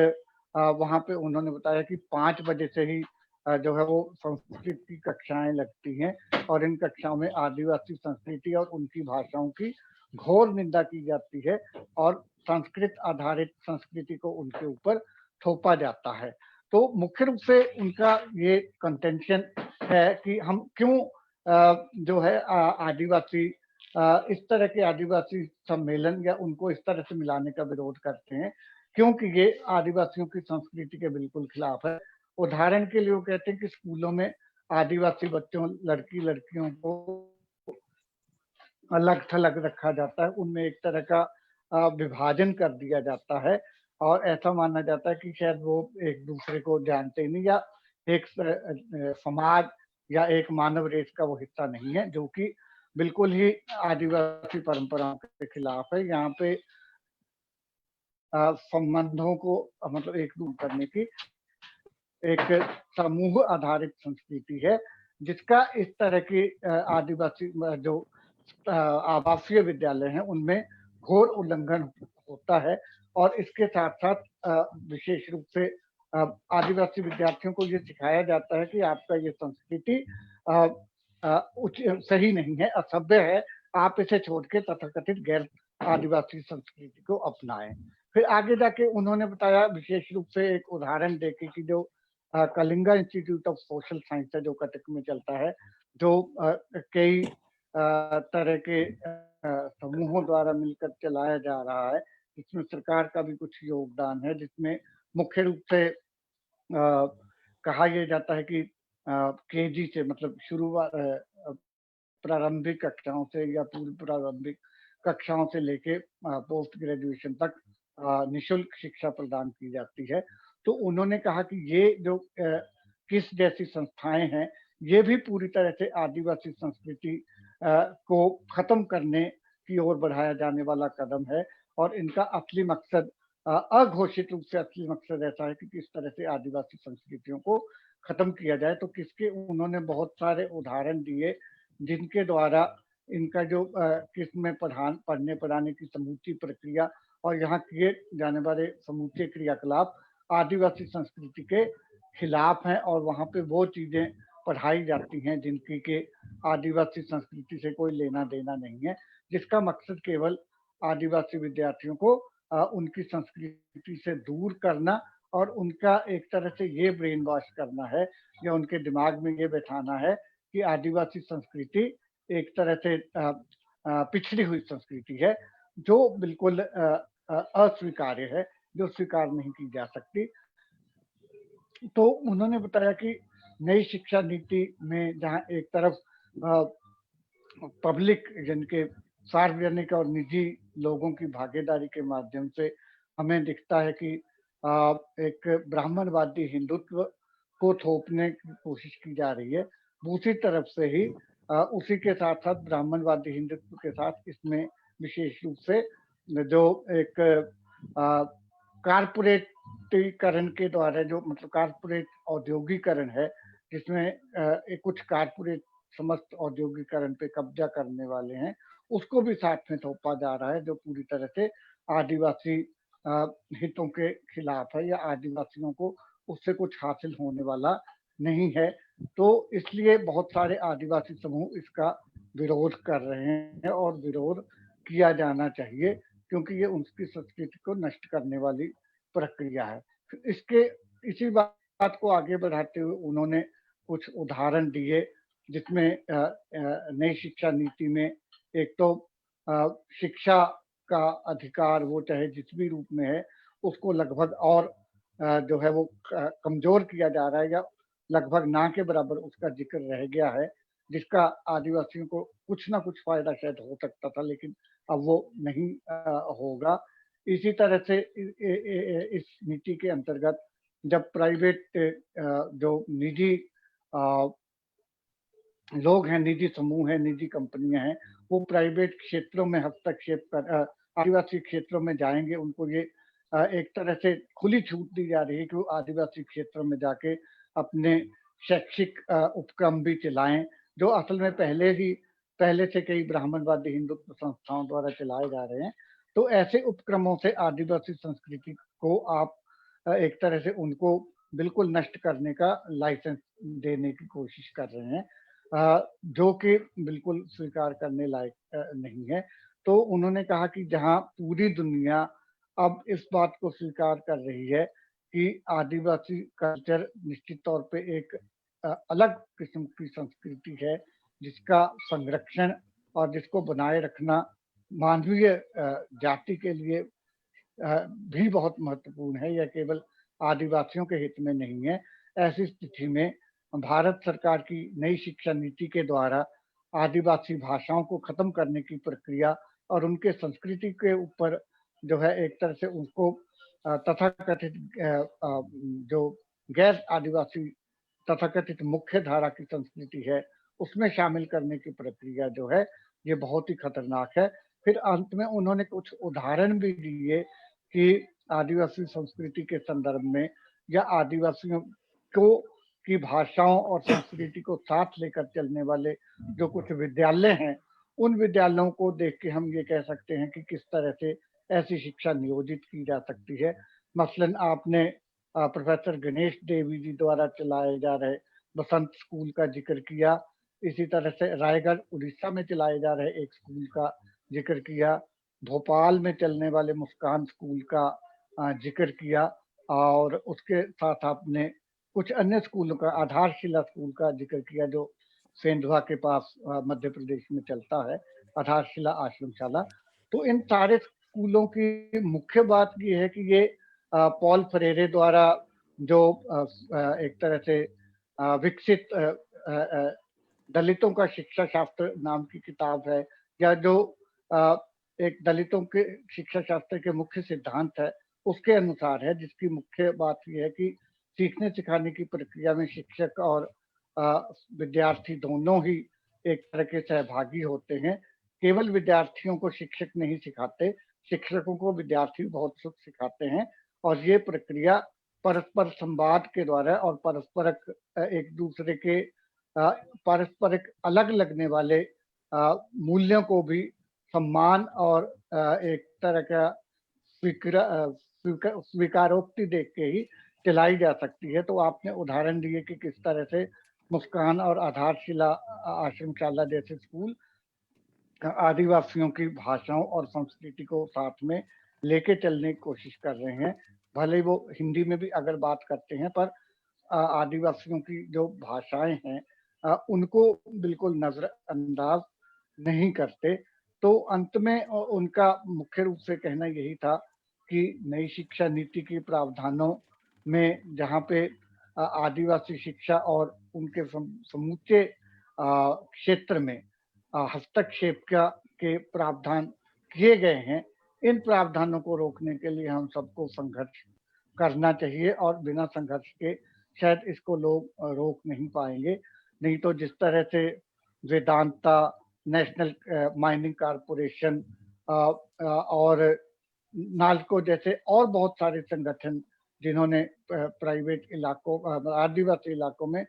वहां पे उन्होंने बताया कि 5 बजे से ही जो है वो संस्कृत की कक्षाएं लगती हैं, और इन कक्षाओं में आदिवासी संस्कृति और उनकी भाषाओं की घोर निंदा की जाती है और संस्कृत आधारित संस्कृति को उनके ऊपर थोपा जाता है। तो मुख्य रूप से उनका ये कंटेंशन है कि हम क्यों जो है आदिवासी इस तरह के आदिवासी सम्मेलन या उनको इस तरह से मिलाने का विरोध करते हैं, क्योंकि ये आदिवासियों की संस्कृति के बिल्कुल खिलाफ है। उदाहरण के लिए वो कहते हैं कि स्कूलों में आदिवासी बच्चों, लड़की लड़कियों को अलग थलग रखा जाता है, उनमें एक तरह का विभाजन कर दिया जाता है, और ऐसा माना जाता है कि शायद वो एक दूसरे को जानते नहीं या एक समाज या एक मानव रेस का वो हिस्सा नहीं है, जो कि बिल्कुल ही आदिवासी परंपराओं के खिलाफ है। यहाँ पे संबंधों को मतलब एक दूर करने की एक समूह आधारित संस्कृति है, जिसका इस तरह की आदिवासी जो आवासीय विद्यालय हैं उनमें घोर उल्लंघन होता है। और इसके साथ साथ विशेष रूप से आदिवासी विद्यार्थियों को ये सिखाया जाता है कि आपका ये संस्कृति सही नहीं है, असभ्य है, आप इसे छोड़ के तथाकथित गैर आदिवासी संस्कृति को अपनाएं। फिर आगे जाके उन्होंने बताया विशेष रूप से एक उदाहरण देके कि जो Kalinga institute of social science है जो कटक में चलता है, जो कई तरह के समूहों द्वारा मिलकर चलाया जा रहा है, इसमें सरकार का भी कुछ योगदान है, जिसमें मुख्य रूप से कहा यह जाता है कि केजी से मतलब शुरुआत प्रारंभिक कक्षाओं से या पूर्व प्रारंभिक कक्षाओं से लेके पोस्ट ग्रेजुएशन तक निशुल्क शिक्षा प्रदान की जाती है। तो उन्होंने कहा कि ये जो किस जैसी संस्थाएं हैं ये भी पूरी तरह से आदिवासी संस्कृति को खत्म करने की ओर बढ़ाया जाने वाला कदम है और इनका असली मकसद अघोषित रूप से असली मकसद ऐसा है कि किस तरह से आदिवासी संस्कृतियों को खत्म किया जाए। तो किसके उन्होंने बहुत सारे उदाहरण दिए जिनके द्वारा इनका जो किसमें पढ़ने पढ़ाने की समूची प्रक्रिया और यहाँ किए जाने वाले समूचे क्रियाकलाप आदिवासी संस्कृति के खिलाफ हैं और वहाँ पे वो चीजें पढ़ाई जाती हैं जिनकी के आदिवासी संस्कृति से कोई लेना देना नहीं है, जिसका मकसद केवल आदिवासी विद्यार्थियों को उनकी संस्कृति से दूर करना और उनका एक तरह से ये ब्रेन वॉश करना है या उनके दिमाग में ये बैठाना है कि आदिवासी संस्कृति एक तरह से पिछड़ी हुई संस्कृति है जो बिल्कुल अस्वीकार्य है, जो स्वीकार नहीं की जा सकती। तो उन्होंने बताया कि नई शिक्षा नीति में जहाँ एक तरफ पब्लिक जिनके सार्वजनिक और निजी लोगों की भागीदारी के माध्यम से हमें दिखता है कि एक ब्राह्मणवादी हिंदुत्व को थोपने की कोशिश की जा रही है। दूसरी तरफ से ही उसी के साथ साथ ब्राह्मणवादी हिंदुत्व के साथ इसमें विशेष रूप से जो एक कारपोरेटीकरण के द्वारा जो मतलब कारपोरेट औद्योगिकरण है जिसमें कुछ कारपोरेट समस्त औद्योगिकरण पे कब्जा करने वाले हैं उसको भी साथ में थोपा जा रहा है जो पूरी तरह से आदिवासी हितों के खिलाफ है या आदिवासियों को उससे कुछ हासिल होने वाला नहीं है। तो इसलिए बहुत सारे आदिवासी समूह इसका विरोध कर रहे हैं और विरोध किया जाना चाहिए क्योंकि ये उनकी संस्कृति को नष्ट करने वाली प्रक्रिया है। इसके इसी बात को आगे बढ़ाते हुए उन्होंने कुछ उदाहरण दिए जिसमें नई शिक्षा नीति में एक तो शिक्षा का अधिकार वो चाहे जिस भी रूप में है उसको लगभग और जो है वो कमजोर किया जा रहा है या लगभग ना के बराबर उसका जिक्र रह गया है जिसका आदिवासियों को कुछ ना कुछ फायदा शायद हो सकता था लेकिन अब वो नहीं होगा। इसी तरह से इस नीति के अंतर्गत जब प्राइवेट जो निजी लोग हैं, निजी समूह हैं, निजी कंपनियां हैं, वो प्राइवेट क्षेत्रों में हस्तक्षेप कर आदिवासी क्षेत्रों में जाएंगे, उनको ये एक तरह से खुली छूट दी जा रही है कि वो आदिवासी क्षेत्रों में जाके अपने शैक्षिक उपक्रम भी चलाएं जो असल में पहले से कई ब्राह्मणवादी हिंदुत्व संस्थाओं द्वारा चलाए जा रहे हैं। तो ऐसे उपक्रमों से आदिवासी संस्कृति को आप एक तरह से उनको बिल्कुल नष्ट करने का लाइसेंस देने की कोशिश कर रहे हैं जो कि बिल्कुल स्वीकार करने लायक नहीं है। तो उन्होंने कहा कि जहां पूरी दुनिया अब इस बात को स्वीकार कर रही है कि आदिवासी कल्चर निश्चित तौर पे एक अलग किस्म की संस्कृति है जिसका संरक्षण और जिसको बनाए रखना मानवीय जाति के लिए भी बहुत महत्वपूर्ण है, यह केवल आदिवासियों के हित में नहीं है। ऐसी स्थिति में भारत सरकार की नई शिक्षा नीति के द्वारा आदिवासी भाषाओं को खत्म करने की प्रक्रिया और उनके संस्कृति के ऊपर जो है एक तरह से उनको तथाकथित जो गैर आदिवासी तथाकथित मुख्य धारा की संस्कृति है उसमें शामिल करने की प्रक्रिया जो है ये बहुत ही खतरनाक है। फिर अंत में उन्होंने कुछ उदाहरण भी दिए कि आदिवासी संस्कृति के संदर्भ में या आदिवासियों को की भाषाओं और संस्कृति को साथ लेकर चलने वाले जो कुछ विद्यालय हैं उन विद्यालयों को देख के हम ये कह सकते हैं कि किस तरह से ऐसी शिक्षा नियोजित की जा सकती है। मसलन आपने प्रोफेसर गणेश देवी जी द्वारा चलाए जा रहे बसंत स्कूल का जिक्र किया, इसी तरह से रायगढ़ उड़ीसा में चलाए जा रहे एक स्कूल का जिक्र किया, भोपाल में चलने वाले मुस्कान स्कूल का जिक्र किया और उसके साथ आपने कुछ अन्य स्कूलों का आधारशिला स्कूल का जिक्र किया जो सेंधवा के पास मध्य प्रदेश में चलता है, आधारशिला आश्रमशाला। तो इन सारे स्कूलों की मुख्य बात ये है कि ये पॉल फ्रेरे द्वारा जो एक तरह से विकसित दलितों का शिक्षा शास्त्र नाम की किताब है, या जो एक दलितों के शिक्षा शास्त्र के मुख्य सिद्धांत है उसके अनुसार है, जिसकी मुख्य बात यह है कि सीखने सिखाने की प्रक्रिया में शिक्षक और विद्यार्थी दोनों ही एक तरह के सहभागी होते हैं। केवल विद्यार्थियों को शिक्षक नहीं सिखाते, शिक्षकों को विद्यार्थी बहुत कुछ सिखाते हैं, और ये प्रक्रिया परस्पर संवाद के द्वारा और परस्परक एक दूसरे के पारस्परिक अलग लगने वाले मूल्यों को भी सम्मान और एक तरह का स्वीकारोक्ति देख के ही चलाई जा सकती है। तो आपने उदाहरण दिए कि किस तरह से मुस्कान और आधारशिला आश्रमशाला जैसे स्कूल आदिवासियों की भाषाओं और संस्कृति को साथ में लेके चलने की कोशिश कर रहे हैं। भले वो हिंदी में भी अगर बात करते हैं, पर आदिवासियों की जो भाषाएं हैं उनको बिल्कुल नजरअंदाज नहीं करते। तो अंत में उनका मुख्य रूप से कहना यही था कि नई शिक्षा नीति के प्रावधानों में जहाँ पे आदिवासी शिक्षा और उनके समूचे क्षेत्र में हस्तक्षेप के प्रावधान किए गए हैं, इन प्रावधानों को रोकने के लिए हम सबको संघर्ष करना चाहिए, और बिना संघर्ष के शायद इसको लोग रोक नहीं पाएंगे। नहीं तो जिस तरह से वेदांता, नेशनल माइनिंग कारपोरेशन और नाल्को जैसे और बहुत सारे संगठन जिन्होंने प्राइवेट इलाकों आदिवासी इलाकों में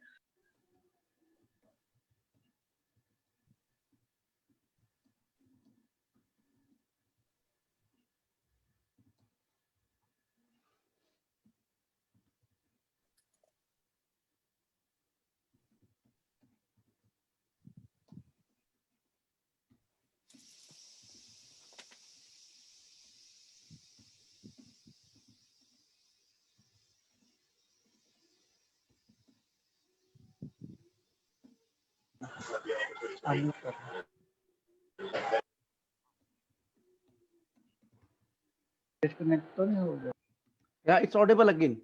डिस्कनेक्ट तो नहीं हो गया? Yeah, it's audible again.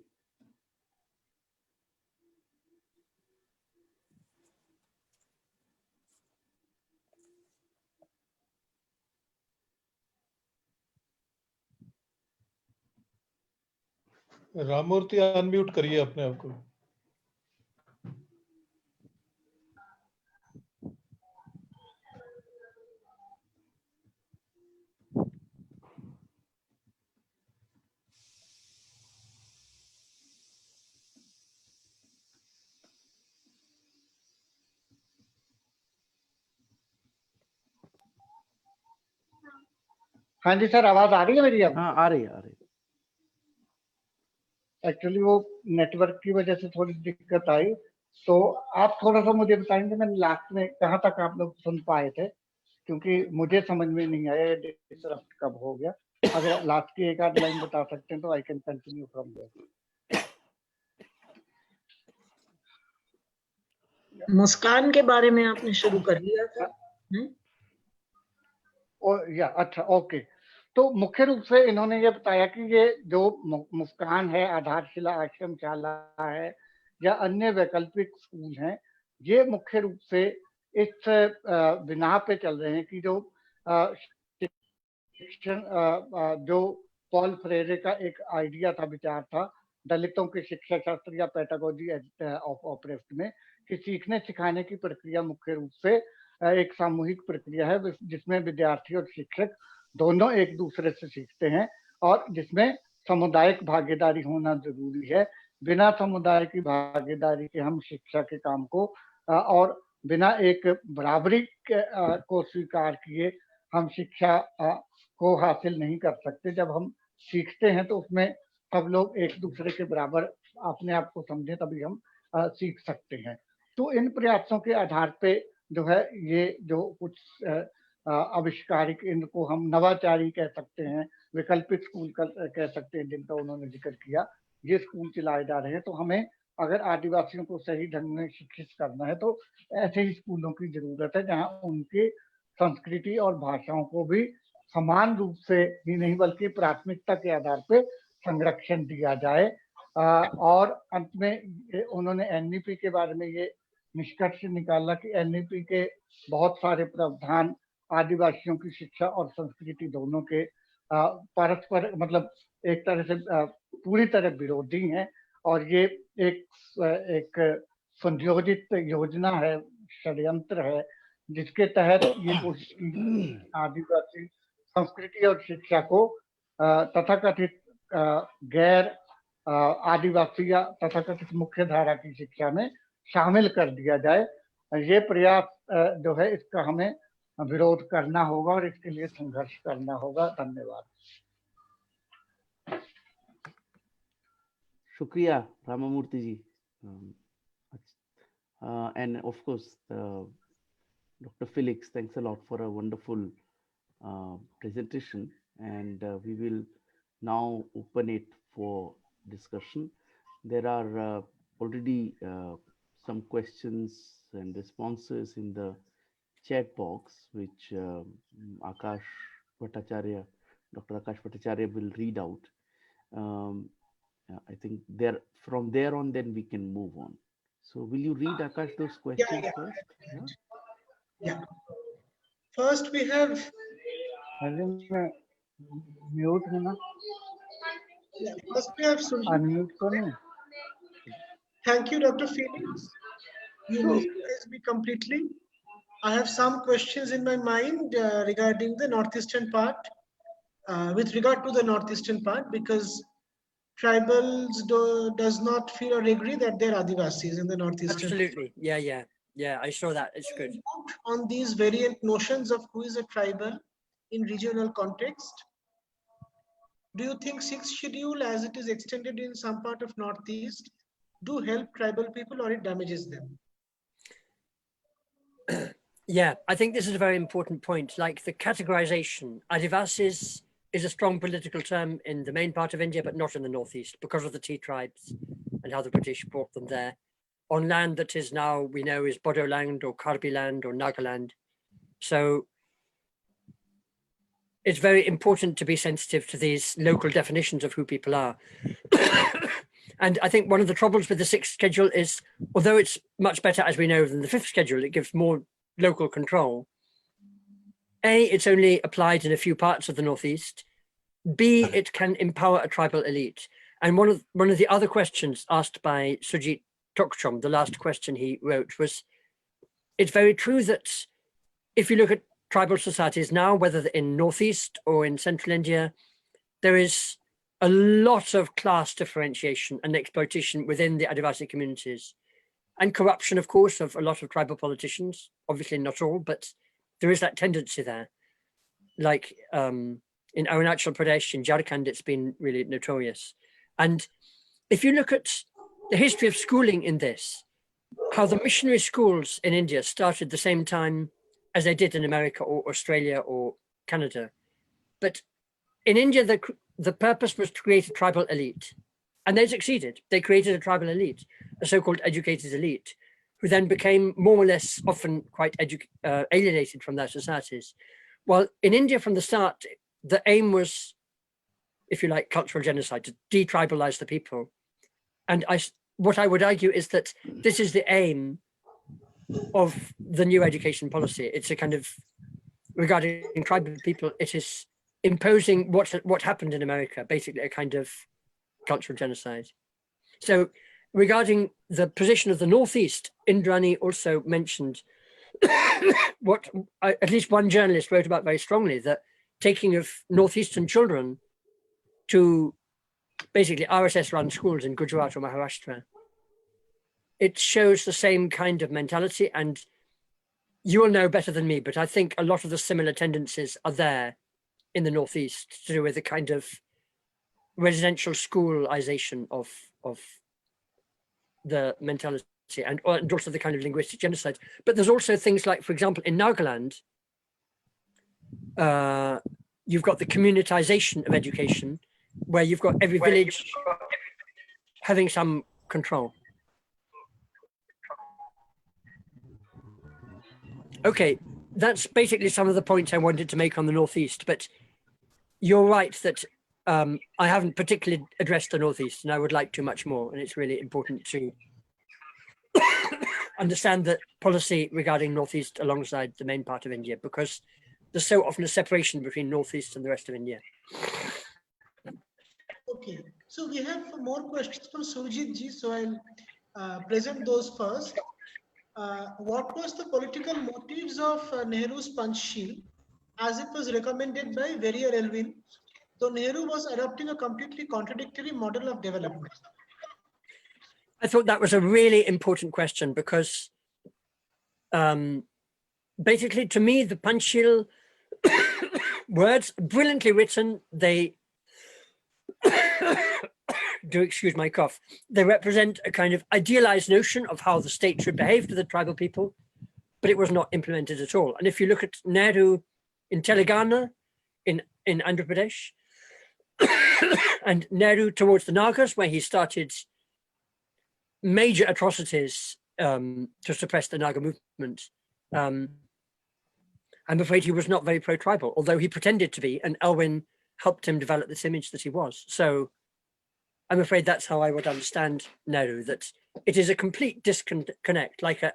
Ramamurthy unmute करिए अपने आप को। हाँ जी सर, आवाज आ रही है मेरी? अब हाँ, आ रही है। एक्चुअली वो नेटवर्क की वजह से थोड़ी दिक्कत आई, तो आप थोड़ा सा मुझे बताएंगे मैं लास्ट में कहाँ तक आप लोग सुन पाए थे, क्योंकि मुझे समझ में नहीं आया डिस्टरप्ट कब हो गया। अगर लास्ट की एक आध लाइन बता सकते हैं तो I can continue from there. Muskan के बारे में आपने शुरू कर लिया था? या अच्छा, ओके। तो मुख्य रूप से इन्होंने ये बताया कि ये जो मुस्कान है, आधारशिला आश्रमशाला है, या अन्य वैकल्पिक स्कूल हैं, ये मुख्य रूप से इस बिना पे चल रहे हैं कि जो शिक्षण जो पॉल फ्रेरे का एक आइडिया था, विचार था दलितों के शिक्षा शास्त्र या पेडागोजी ऑफ ऑपरेस्ट में, कि सीखने सिखाने की प्रक्रिया मुख्य रूप से एक सामूहिक प्रक्रिया है जिसमें विद्यार्थी और शिक्षक दोनों एक दूसरे से सीखते हैं, और जिसमें सामुदायिक भागीदारी होना जरूरी है। बिना समुदाय की भागीदारी के हम शिक्षा के काम को और बिना एक बराबरी को स्वीकार किए हम शिक्षा को हासिल नहीं कर सकते। जब हम सीखते हैं तो उसमें सब लोग एक दूसरे के बराबर अपने आप को समझे, तभी हम सीख सकते हैं। तो इन प्रयासों के आधार पे जो है ये जो कुछ आविष्कारिक, इनको हम नवाचारी कह सकते हैं, वैकल्पिक स्कूल कह सकते हैं, जिनका उन्होंने जिक्र किया, ये स्कूल चलाए जा रहे हैं। तो हमें अगर आदिवासियों को सही ढंग में शिक्षित करना है तो ऐसे ही स्कूलों की जरूरत है जहां उनकी संस्कृति और भाषाओं को भी समान रूप से ही नहीं बल्कि प्राथमिकता के आधार पे संरक्षण दिया जाए। और अंत में उन्होंने एनईपी के बारे में ये निष्कर्ष निकाला कि एनईपी के बहुत सारे प्रावधान आदिवासियों की शिक्षा और संस्कृति दोनों के परस्पर मतलब एक तरह से पूरी तरह विरोधी हैं, और ये एक संयोजित योजना है, षड्यंत्र है, जिसके तहत ये कोशिश की आदिवासी संस्कृति और शिक्षा को तथाकथित गैर आदिवासी या तथाकथित मुख्य धारा की शिक्षा में शामिल कर दिया जाए। ये प्रयास जो है इसका हमें विरोध करना होगा और इसके लिए संघर्ष करना होगा। धन्यवाद। Shukriya, Ramamurthy ji. And of course, Dr. Felix, thanks a lot for a wonderful presentation. And we will now open it for discussion. There are already some questions and responses in the chat box, which Akash Bhattacharya, Dr. Akash Bhattacharya will read out. I think from there on, then we can move on. So will you read, Akash, those questions first? Yeah. First we have. Mute है ना? Yeah, first we have Sunil. Unmute करो. Thank you, Dr. Felix. You muted me completely. I have some questions in my mind regarding the northeastern part. With regard to the northeastern part, because tribals does not feel or agree that they're Adivasis in the northeastern. Absolutely. Yeah. I saw that. It's good. On these variant notions of who is a tribal in regional context, do you think 6th schedule, as it is extended in some part of Northeast, do help tribal people or it damages them? Yeah, I think this is a very important point. Like the categorization, Adivasis is a strong political term in the main part of India, but not in the Northeast because of the tea tribes and how the British brought them there. On land that is now, we know, is Bodo land or Karbi land or Nagaland. So it's very important to be sensitive to these local definitions of who people are. And I think one of the troubles with the 6th schedule is, although it's much better, as we know, than the 5th schedule, it gives more local control. A, it's only applied in a few parts of the Northeast. B, it can empower a tribal elite. And one of the other questions asked by Sujit Tokchom, the last question he wrote, was, it's very true that if you look at tribal societies now, whether in Northeast or in Central India, there is a lot of class differentiation and exploitation within the Adivasi communities, and corruption, of course, of a lot of tribal politicians. Obviously not all, but there is that tendency there. Like in Arunachal Pradesh, in Jharkhand, it's been really notorious. And if you look at the history of schooling in this, how the missionary schools in India started the same time as they did in America or Australia or Canada. But in India, the purpose was to create a tribal elite. And they succeeded. They created a tribal elite, a so-called educated elite, who then became more or less often quite alienated from their societies. While in India from the start, the aim was, if you like, cultural genocide, to detribalize the people. And what I would argue is that this is the aim of the new education policy. It's a kind of, regarding tribal people, it is imposing what happened in America, basically a kind of cultural genocide. So regarding the position of the Northeast, Indrani also mentioned what at least one journalist wrote about very strongly, that taking of Northeastern children to basically RSS-run schools in Gujarat or Maharashtra, it shows the same kind of mentality. And you will know better than me, but I think a lot of the similar tendencies are there in the Northeast to do with the kind of residential schoolization of the mentality and also the kind of linguistic genocide. But there's also things like, for example, in Nagaland, you've got the communitization of education, where you've got every village having some control. Okay, that's basically some of the points I wanted to make on the Northeast, but you're right that I haven't particularly addressed the Northeast, and I would like to much more. And it's really important to understand the policy regarding Northeast alongside the main part of India, because there's so often a separation between Northeast and the rest of India. Okay, so we have more questions from Surjit ji, so I'll present those first. What was the political motives of Nehru's Panchsheel, as it was recommended by Verrier Elwin, though Nehru was adopting a completely contradictory model of development? I thought that was a really important question because basically, to me, the Panchsheel words, brilliantly written, they do excuse my cough, they represent a kind of idealized notion of how the state should behave to the tribal people, but it was not implemented at all. And if you look at Nehru in Telangana, in Andhra Pradesh, and Nehru towards the Nagas, where he started major atrocities to suppress the Naga movement, I'm afraid he was not very pro-tribal, although he pretended to be, and Elwin helped him develop this image that he was. So I'm afraid that's how I would understand Nehru, that it is a complete disconnect, like a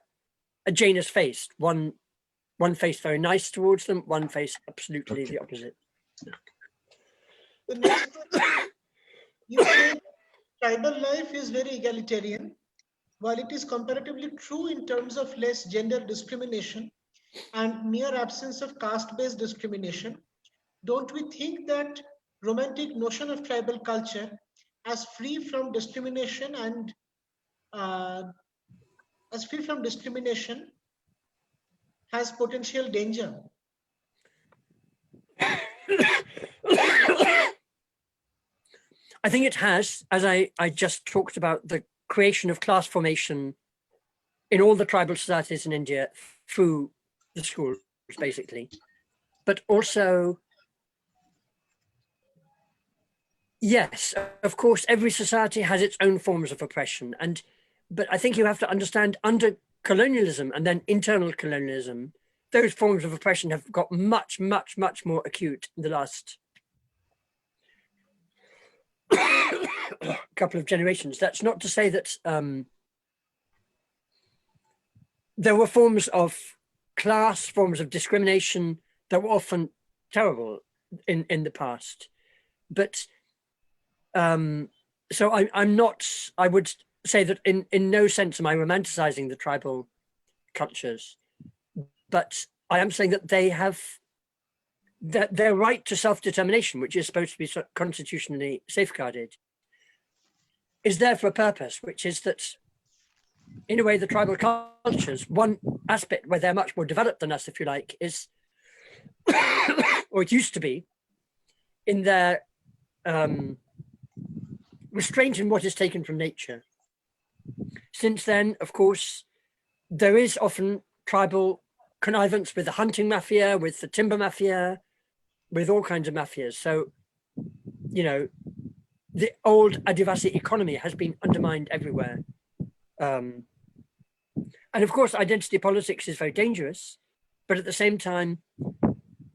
Janus face, one face very nice towards them, one face absolutely the opposite. The next question, you said tribal life is very egalitarian. While it is comparatively true in terms of less gender discrimination and mere absence of caste-based discrimination, don't we think that romantic notion of tribal culture as free from discrimination and has potential danger? I think it has, as I just talked about, the creation of class formation in all the tribal societies in India through the schools, basically. But also, yes, of course, every society has its own forms of oppression. But I think you have to understand, under colonialism and then internal colonialism, those forms of oppression have got much, much, much more acute in the last couple of generations. That's not to say that there were forms of class, forms of discrimination that were often terrible in the past. But so I'm not, I would say that in no sense am I romanticizing the tribal cultures, but I am saying that they have their right to self-determination, which is supposed to be constitutionally safeguarded, is there for a purpose, which is that in a way the tribal cultures, one aspect where they're much more developed than us, if you like, is, or it used to be, in their restraint in what is taken from nature. Since then, of course, there is often tribal connivance with the hunting mafia, with the timber mafia, with all kinds of mafias. So, you know, the old Adivasi economy has been undermined everywhere. And of course, identity politics is very dangerous, but at the same time,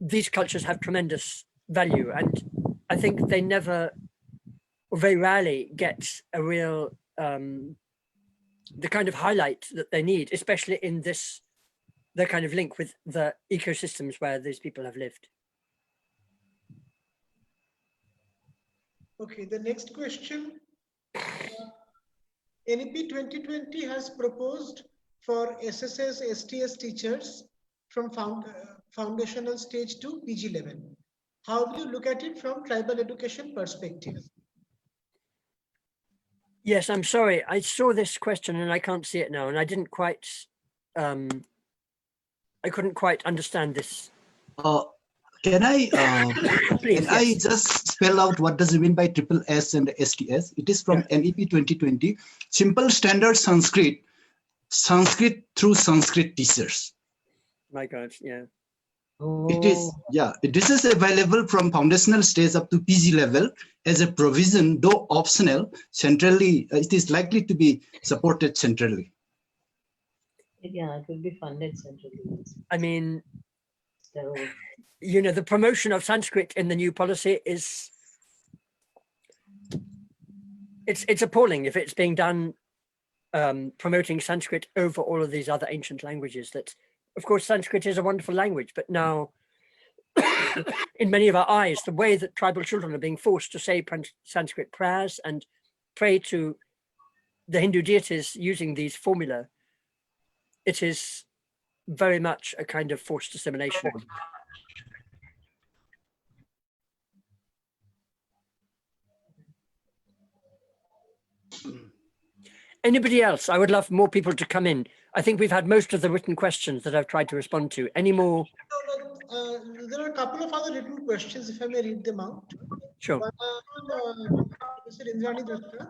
these cultures have tremendous value. And I think they never, or very rarely, get a real, the kind of highlight that they need, especially in this, their kind of link with the ecosystems where these people have lived. Okay, the next question. NEP 2020 has proposed for SSS, STS teachers from foundational stage to PG level. How will you look at it from tribal education perspective? Yes, I'm sorry. I saw this question and I can't see it now, and I didn't quite, I couldn't quite understand this. Can I Please, can I yes. just spell out what does it mean by triple S and STS? It is from NEP 2020, Simple Standard Sanskrit, Sanskrit through Sanskrit teachers. My God, yeah. It is, yeah, this is available from foundational stage up to PG level as a provision, though optional, centrally, it is likely to be supported centrally. Yeah, it will be funded centrally. I mean, So, you know, the promotion of Sanskrit in the new policy is it's appalling if it's being done, promoting Sanskrit over all of these other ancient languages. That, of course, Sanskrit is a wonderful language, but now in many of our eyes, the way that tribal children are being forced to say Sanskrit prayers and pray to the Hindu deities using these formula, it is very much a kind of forced assimilation. Anybody else? I would love more people to come in. I think we've had most of the written questions that I've tried to respond to. Any more? There are a couple of other written questions, if I may read them out. Sure. Mr. Indrani Datta.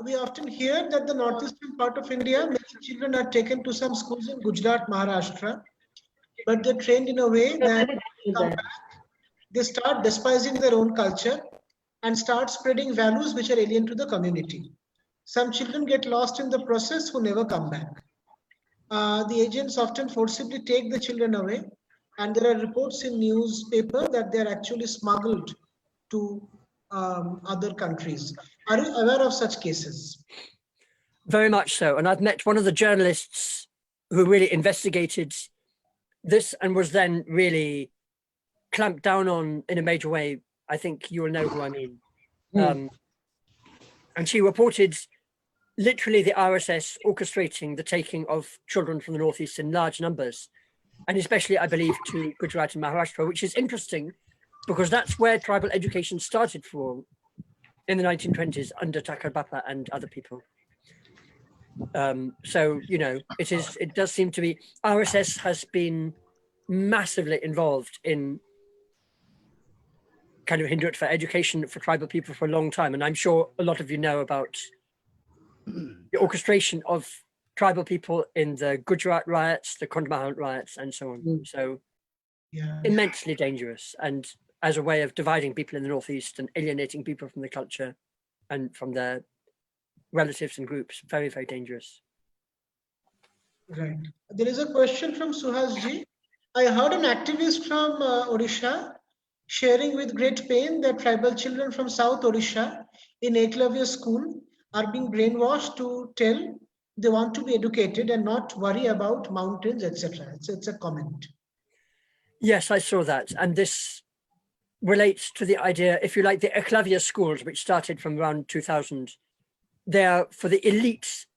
We often hear that the northeastern part of India, many children are taken to some schools in Gujarat, Maharashtra, but they're trained in a way that they start despising their own culture and start spreading values which are alien to the community. Some children get lost in the process who never come back. The agents often forcibly take the children away, and there are reports in newspaper that they're actually smuggled to other countries. Are you aware of such cases? Very much so. And I've met one of the journalists who really investigated this and was then really clamped down on in a major way. I think you will know who I mean. And she reported literally the RSS orchestrating the taking of children from the Northeast in large numbers, and especially, I believe, to Gujarat and Maharashtra, which is interesting because that's where tribal education started for all in the 1920s under Thakar Bappa and other people. So, you know, it does seem to be, RSS has been massively involved in kind of Hindutva education for tribal people for a long time. And I'm sure a lot of you know about the orchestration of tribal people in the Gujarat riots, the Kondahar riots, and so on. So immensely dangerous, and as a way of dividing people in the Northeast and alienating people from the culture and from their relatives and groups. Very, very dangerous. Right. There is a question from Suhasji. I heard an activist from Odisha sharing with great pain that tribal children from South Odisha in Eklavya school are being brainwashed to tell they want to be educated and not worry about mountains, etc. It's a comment. Yes, I saw that. And this relates to the idea, if you like, the Eklavya schools, which started from around 2000. They are for the elite,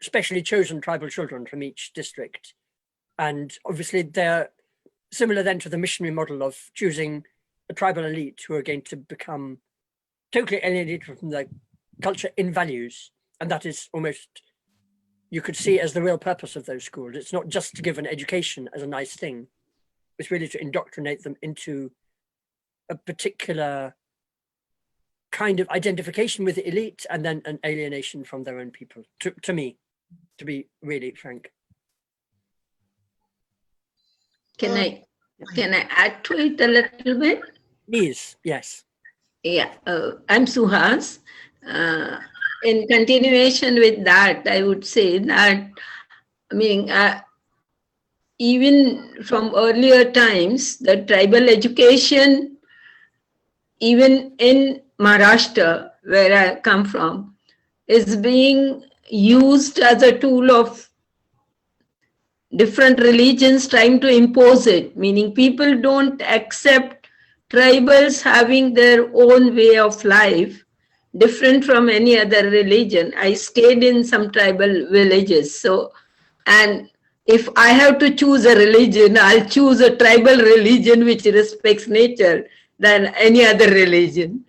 specially chosen tribal children from each district. And obviously they're similar then to the missionary model of choosing a tribal elite who are going to become totally alienated from the culture in values. And that is almost, you could see as the real purpose of those schools. It's not just to give an education as a nice thing. It's really to indoctrinate them into a particular kind of identification with the elite and then an alienation from their own people, to me, to be really frank. Can I add to it a little bit? Please, yes. Yeah, I'm Suhas. In continuation with that, I would say that, I mean, even from earlier times, the tribal education, even in Maharashtra, where I come from, is being used as a tool of different religions trying to impose it, meaning people don't accept tribals having their own way of life, different from any other religion. I stayed in some tribal villages. So, and if I have to choose a religion, I'll choose a tribal religion which respects nature than any other religion.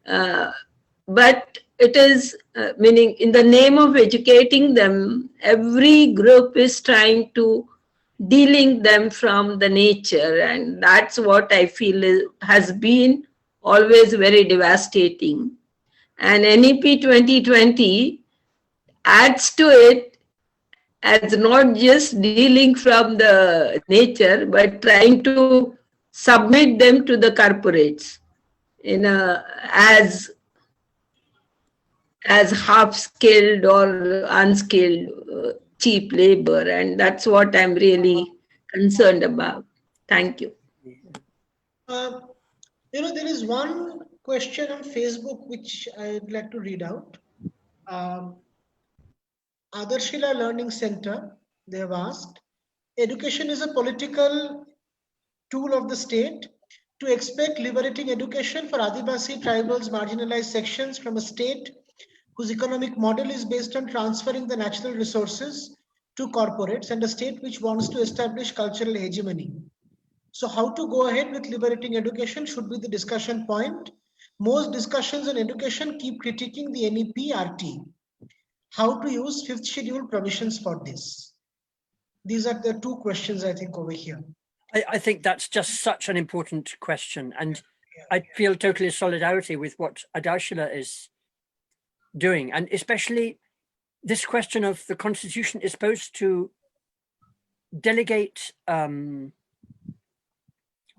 But it is, meaning in the name of educating them, every group is trying to delink them from the nature. And that's what I feel has been always very devastating. And NEP 2020 adds to it as not just dealing from the nature, but trying to submit them to the corporates in a, as half-skilled or unskilled cheap labor. And that's what I'm really concerned about. Thank you. You know, there is one question on Facebook which I'd like to read out. Adarshila Learning Center, they have asked, education is a political tool of the state. To expect liberating education for Adivasi, tribals, marginalized sections from a state whose economic model is based on transferring the natural resources to corporates, and a state which wants to establish cultural hegemony. So how to go ahead with liberating education should be the discussion point. Most discussions on education keep critiquing the NEP2020. How to use fifth schedule provisions for this? These are the two questions I think over here. I think that's just such an important question. And I feel totally solidarity with what Adarshila is doing. And especially this question of the Constitution is supposed to delegate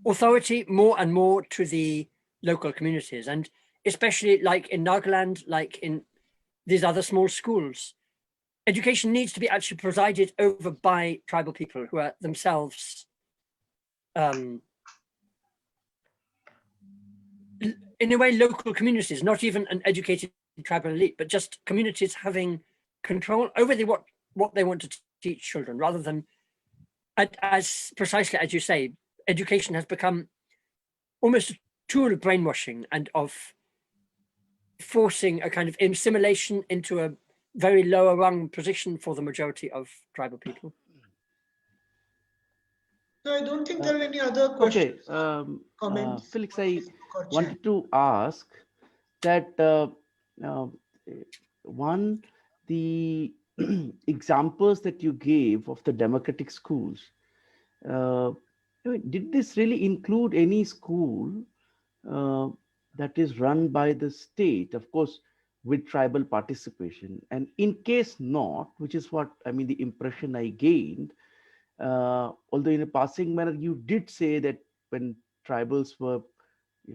authority more and more to the local communities. And especially like in Nagaland, like in these other small schools, education needs to be actually presided over by tribal people who are themselves in a way local communities, not even an educated tribal elite, but just communities having control over what they want to teach children, rather than, as precisely as you say, education has become almost a tool of brainwashing and of forcing a kind of assimilation into a very lower rung position for the majority of tribal people. So I don't think there are any other questions. Okay, comments. Felix, I wanted to ask that one, the examples that you gave of the democratic schools, did this really include any school that is run by the state, of course, with tribal participation? And in case not, which is what, I mean, the impression I gained, although in a passing manner, you did say that when tribals were,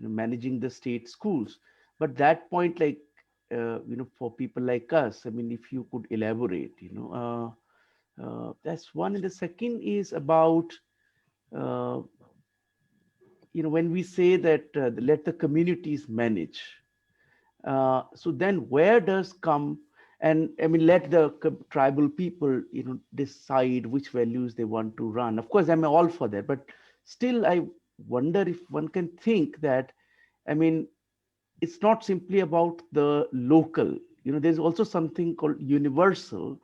managing the state schools, but that point, like, for people like us, I mean, if you could elaborate, that's one. And the second is about, when we say that let the communities manage, so then where does come, and I mean, let the tribal people, decide which values they want to run. Of course, I'm all for that, but still, I wonder if one can think that, I mean, it's not simply about the local, there's also something called universal,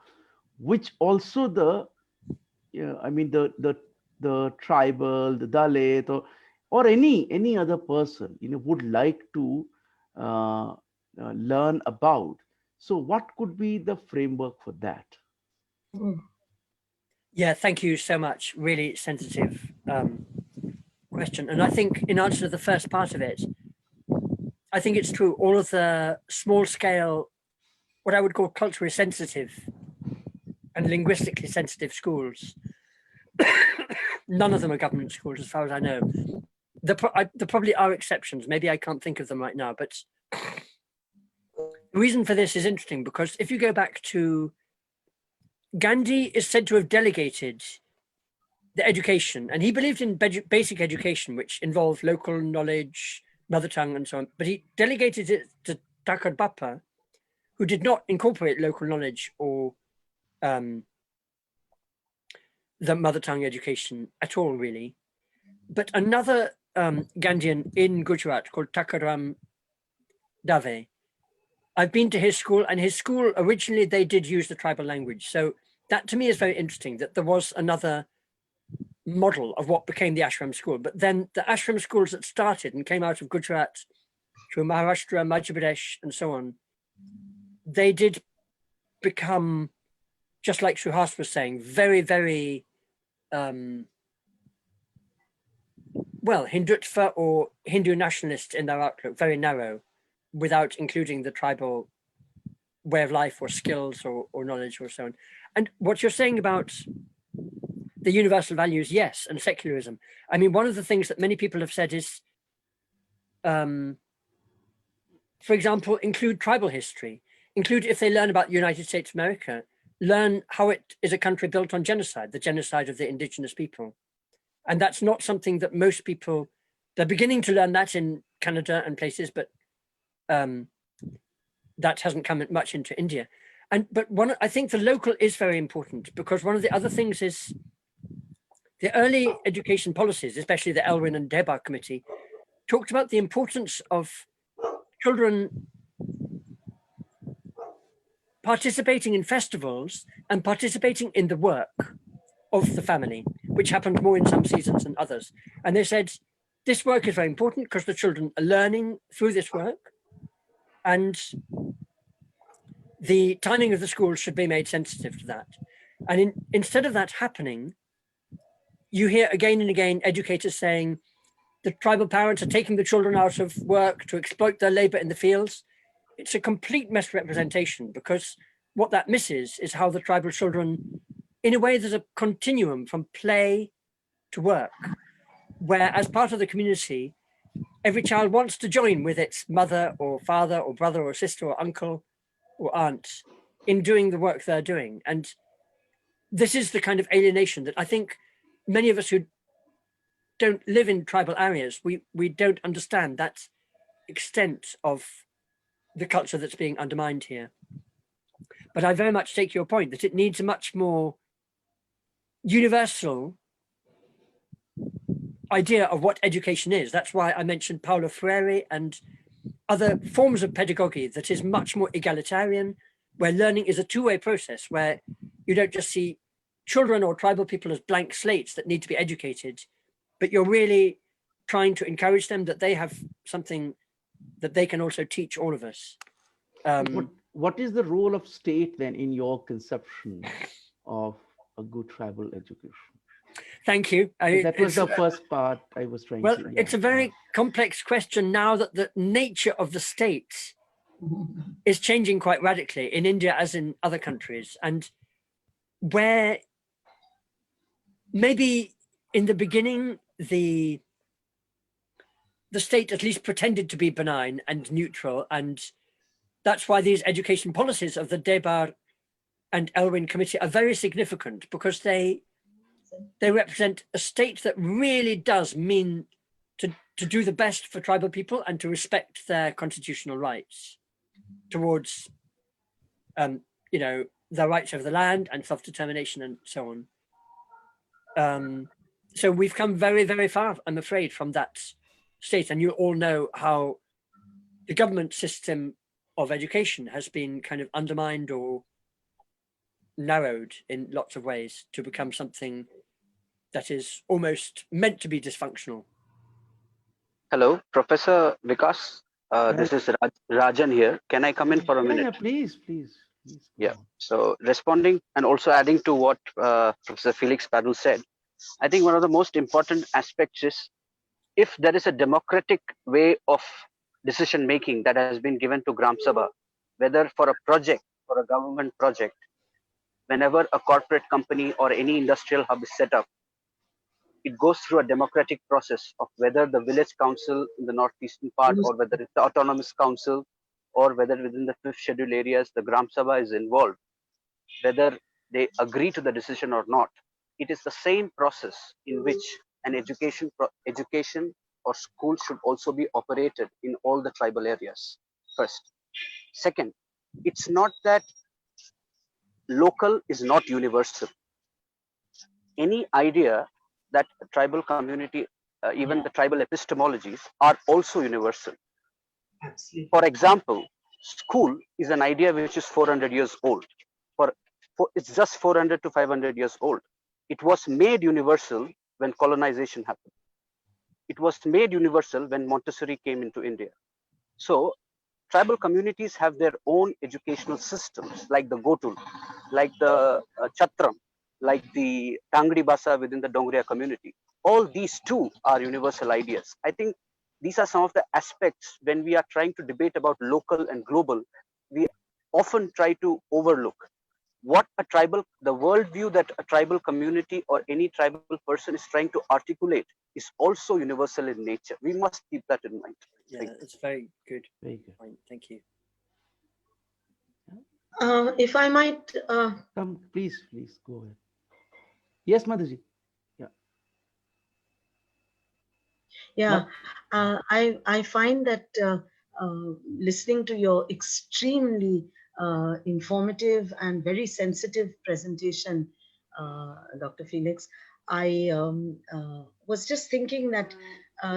which also the, I mean, the tribal, the Dalit, or any other person, would like to learn about. So what could be the framework for that? Yeah, thank you so much. Really sensitive question. And I think in answer to the first part of it, I think it's true. All of the small scale, what I would call culturally sensitive and linguistically sensitive schools, none of them are government schools as far as I know. There probably are exceptions. Maybe I can't think of them right now, but the reason for this is interesting because if you go back to Gandhi is said to have delegated the education, and he believed in basic education, which involved local knowledge, mother tongue, and so on. But he delegated it to Thakar Bappa, who did not incorporate local knowledge or the mother tongue education at all, really. But another Gandhian in Gujarat called Takaram Dave, I've been to his school, and his school originally they did use the tribal language. So that to me is very interesting that there was another model of what became the ashram school. But then the ashram schools that started and came out of Gujarat through Maharashtra, Madhya Pradesh, and so on, they did become, just like Suhas was saying, very, very well, Hindutva or Hindu nationalist in their outlook, very narrow, without including the tribal way of life or skills or knowledge or so on. And what you're saying about the universal values, yes, and secularism. I mean, one of the things that many people have said is, for example, include tribal history, include, if they learn about the United States of America, learn how it is a country built on genocide, the genocide of the indigenous people. And that's not something that most people they're beginning to learn that in Canada and places, but that hasn't come much into India. But I think the local is very important, because one of the other things is the early education policies, especially the Elwyn and Debar Committee, talked about the importance of children participating in festivals and participating in the work of the family, which happened more in some seasons than others. And they said, this work is very important because the children are learning through this work, and the timing of the schools should be made sensitive to that. And instead of that happening, you hear again and again educators saying the tribal parents are taking the children out of work to exploit their labor in the fields. It's a complete misrepresentation, because what that misses is how the tribal children, in a way, there's a continuum from play to work, where as part of the community, every child wants to join with its mother or father or brother or sister or uncle or aunt in doing the work they're doing. And this is the kind of alienation that I think many of us who don't live in tribal areas, we don't understand that extent of the culture that's being undermined here. But I very much take your point that it needs a much more universal idea of what education is. That's why I mentioned Paulo Freire and other forms of pedagogy that is much more egalitarian, where learning is a two-way process, where you don't just see children or tribal people as blank slates that need to be educated, but you're really trying to encourage them that they have something that they can also teach all of us. What is the role of state then in your conception of a good tribal education? Thank you. That was the first part I was trying to. Well, it's a very complex question now that the nature of the state is changing quite radically in India as in other countries, and where maybe in the beginning the state at least pretended to be benign and neutral, and that's why these education policies of the Debar and Elwyn Committee are very significant, because they represent a state that really does mean to do the best for tribal people and to respect their constitutional rights towards, you know, their rights over the land and self-determination and so on. So we've come very, very far, I'm afraid, from that state. And you all know how the government system of education has been kind of undermined or narrowed in lots of ways to become something that is almost meant to be dysfunctional. Hello, Professor Vikas. This is Rajan here. Can I come in for a minute? Yeah, please. Yeah. So responding and also adding to what Professor Felix Padel said, I think one of the most important aspects is, if there is a democratic way of decision making that has been given to Gram Sabha, whether for a project, for a government project, whenever a corporate company or any industrial hub is set up, it goes through a democratic process of whether the village council in the northeastern part, or whether it's the autonomous council, or whether within the 5th schedule areas the Gram Sabha is involved, whether they agree to the decision or not. It is the same process in which an education or school should also be operated in all the tribal areas. First. Second, it's not that local is not universal. Any idea that a tribal community, even the tribal epistemologies, are also universal. Absolutely. For example, school is an idea which is 400 years old. It's just 400 to 500 years old. It was made universal when colonization happened. It was made universal when Montessori came into India. So tribal communities have their own educational systems, like the Gotul, like the Chatram, like the Tangri Basa within the Dongria community. All these too are universal ideas. I think these are some of the aspects when we are trying to debate about local and global, we often try to overlook what the worldview that a tribal community or any tribal person is trying to articulate is also universal in nature. We must keep that in mind. Yeah, it's very good. Very good. Point. Thank you. If I might. Come, please go ahead. Yes, Madhuji. Yeah, I find that listening to your extremely informative and very sensitive presentation, Dr. Felix, I was just thinking that,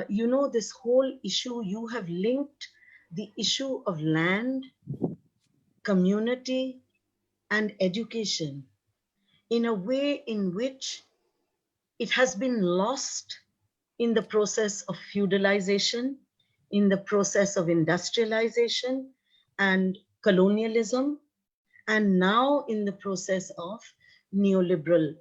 you know, this whole issue, you have linked the issue of land, community, and education in a way in which it has been lost in the process of feudalization, in the process of industrialization and colonialism, and now in the process of neoliberal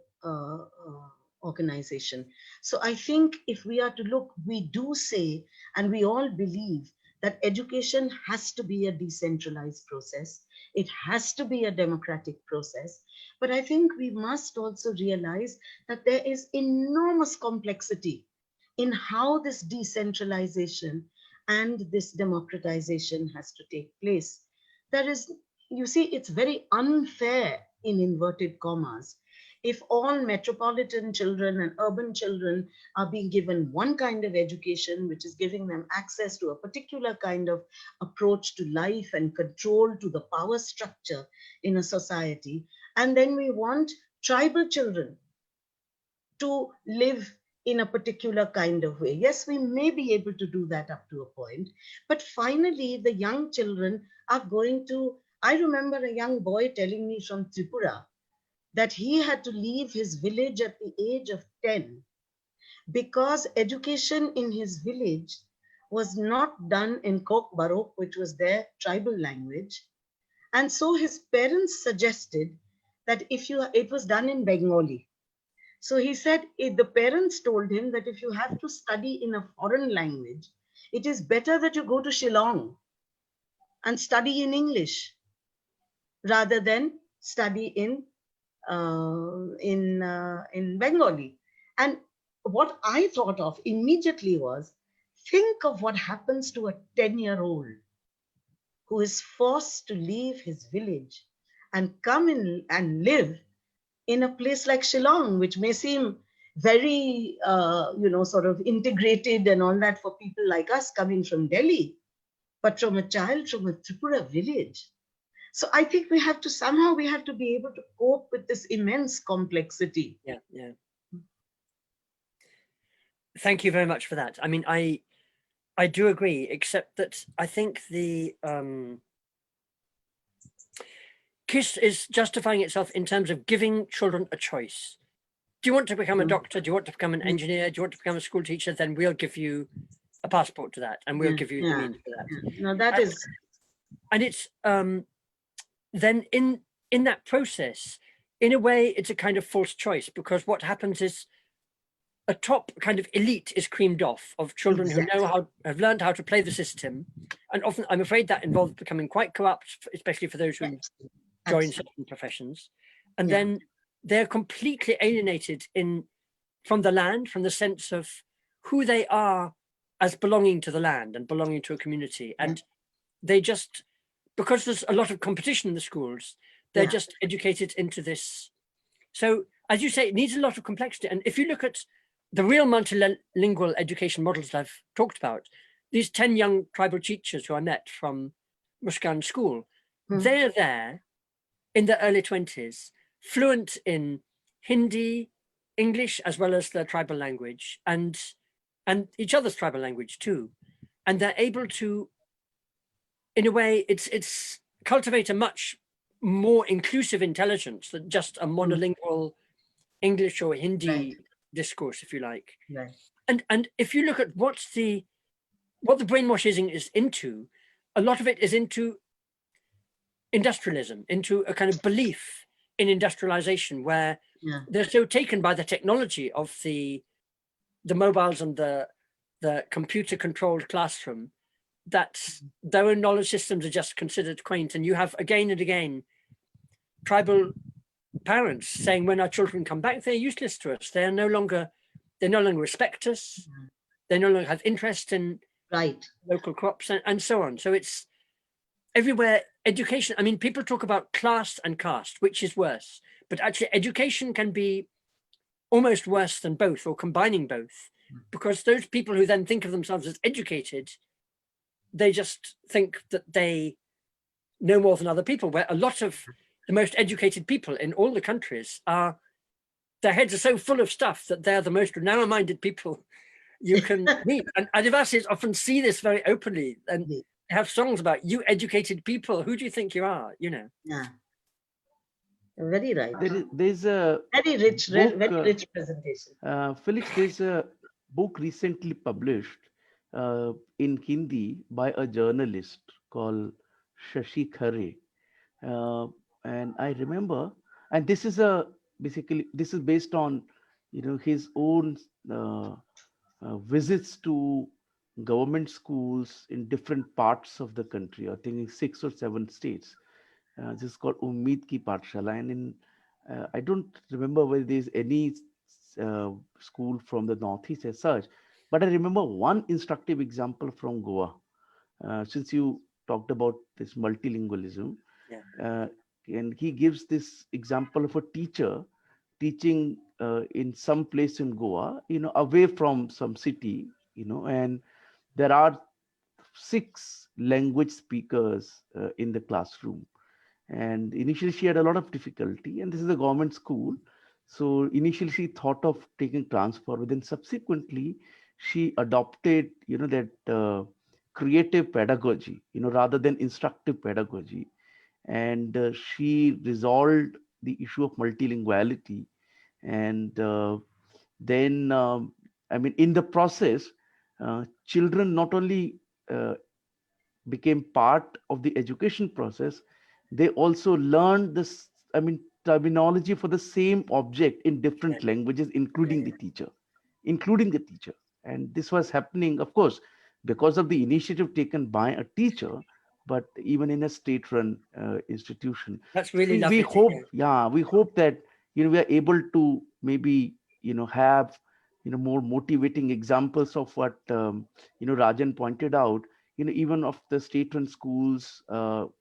organization. So I think if we are to look, we do say, and we all believe that education has to be a decentralized process. It has to be a democratic process. But I think we must also realize that there is enormous complexity in how this decentralization and this democratization has to take place. There is, you see, it's very unfair, in inverted commas, if all metropolitan children and urban children are being given one kind of education, which is giving them access to a particular kind of approach to life and control to the power structure in a society, and then we want tribal children to live in a particular kind of way. Yes, we may be able to do that up to a point, but finally the young children are going to, I remember a young boy telling me from Tripura that he had to leave his village at the age of 10 because education in his village was not done in Kok Barok, which was their tribal language. And so his parents suggested that it was done in Bengali. So he said, the parents told him that if you have to study in a foreign language, it is better that you go to Shillong and study in English rather than study in Bengali. And what I thought of immediately was, think of what happens to a 10-year-old who is forced to leave his village and come in and live in a place like Shillong, which may seem very, sort of integrated and all that for people like us coming from Delhi, but from a child from a Tripura village. So I think we have to be able to cope with this immense complexity. Yeah, yeah. Thank you very much for that. I mean, I do agree, except that I think the KISS is justifying itself in terms of giving children a choice. Do you want to become a doctor? Do you want to become an engineer? Do you want to become a school teacher? Then we'll give you a passport to that, and we'll give you the means for that. No, that is, and it's then in that process, in a way, it's a kind of false choice, because what happens is a top kind of elite is creamed off of children who have learned how to play the system, and often I'm afraid that involves becoming quite corrupt, especially for those who join certain professions, and then they're completely alienated from the land, from the sense of who they are as belonging to the land and belonging to a community, and they just, because there's a lot of competition in the schools, they're just educated into this. So as you say, it needs a lot of complexity. And if you look at the real multilingual education models that I've talked about, these 10 young tribal teachers who I met from Muskan School, they're there in their early 20s, fluent in Hindi, English, as well as their tribal language, and each other's tribal language too. And they're able to, in a way, it's cultivate a much more inclusive intelligence than just a monolingual English or Hindi discourse, if you like. And if you look at what the brainwashing is into, a lot of it is into industrialism, into a kind of belief in industrialization, where they're so taken by the technology of the mobiles and the computer controlled classroom that their own knowledge systems are just considered quaint. And you have again and again tribal parents saying, when our children come back, they're useless to us. They no longer respect us. They no longer have interest in local crops and so on. So it's everywhere. Education, I mean, people talk about class and caste, which is worse, but actually education can be almost worse than both, or combining both, because those people who then think of themselves as educated, they just think that they know more than other people, where a lot of the most educated people in all the countries are, their heads are so full of stuff that they're the most narrow-minded people you can meet. And Adivasis often see this very openly and have songs about, you educated people, who do you think you are, you know? Yeah. Very right. There's a very rich, book, very rich presentation. Felix, there's a book recently published in Hindi by a journalist called Shashi Khare. And I remember, and this is basically this is based on, his own visits to government schools in different parts of the country. I think in 6 or 7 states. This is called Ummeed Ki Pathshala, and I don't remember whether there's any school from the Northeast as such, but I remember one instructive example from Goa. Since you talked about this multilingualism, and he gives this example of a teacher teaching in some place in Goa, away from some city, and there are 6 language speakers in the classroom. And initially she had a lot of difficulty, and this is a government school. So initially she thought of taking transfer, but then subsequently she adopted, that creative pedagogy, rather than instructive pedagogy. And she resolved the issue of multilinguality. And then, I mean, in the process, children not only became part of the education process, they also learned this, terminology for the same object in different languages, including the teacher. And this was happening, of course, because of the initiative taken by a teacher, but even in a state-run institution. That's really we lovely. We hope that, we are able to maybe, have, more motivating examples of what, Rajan pointed out, even of the state-run schools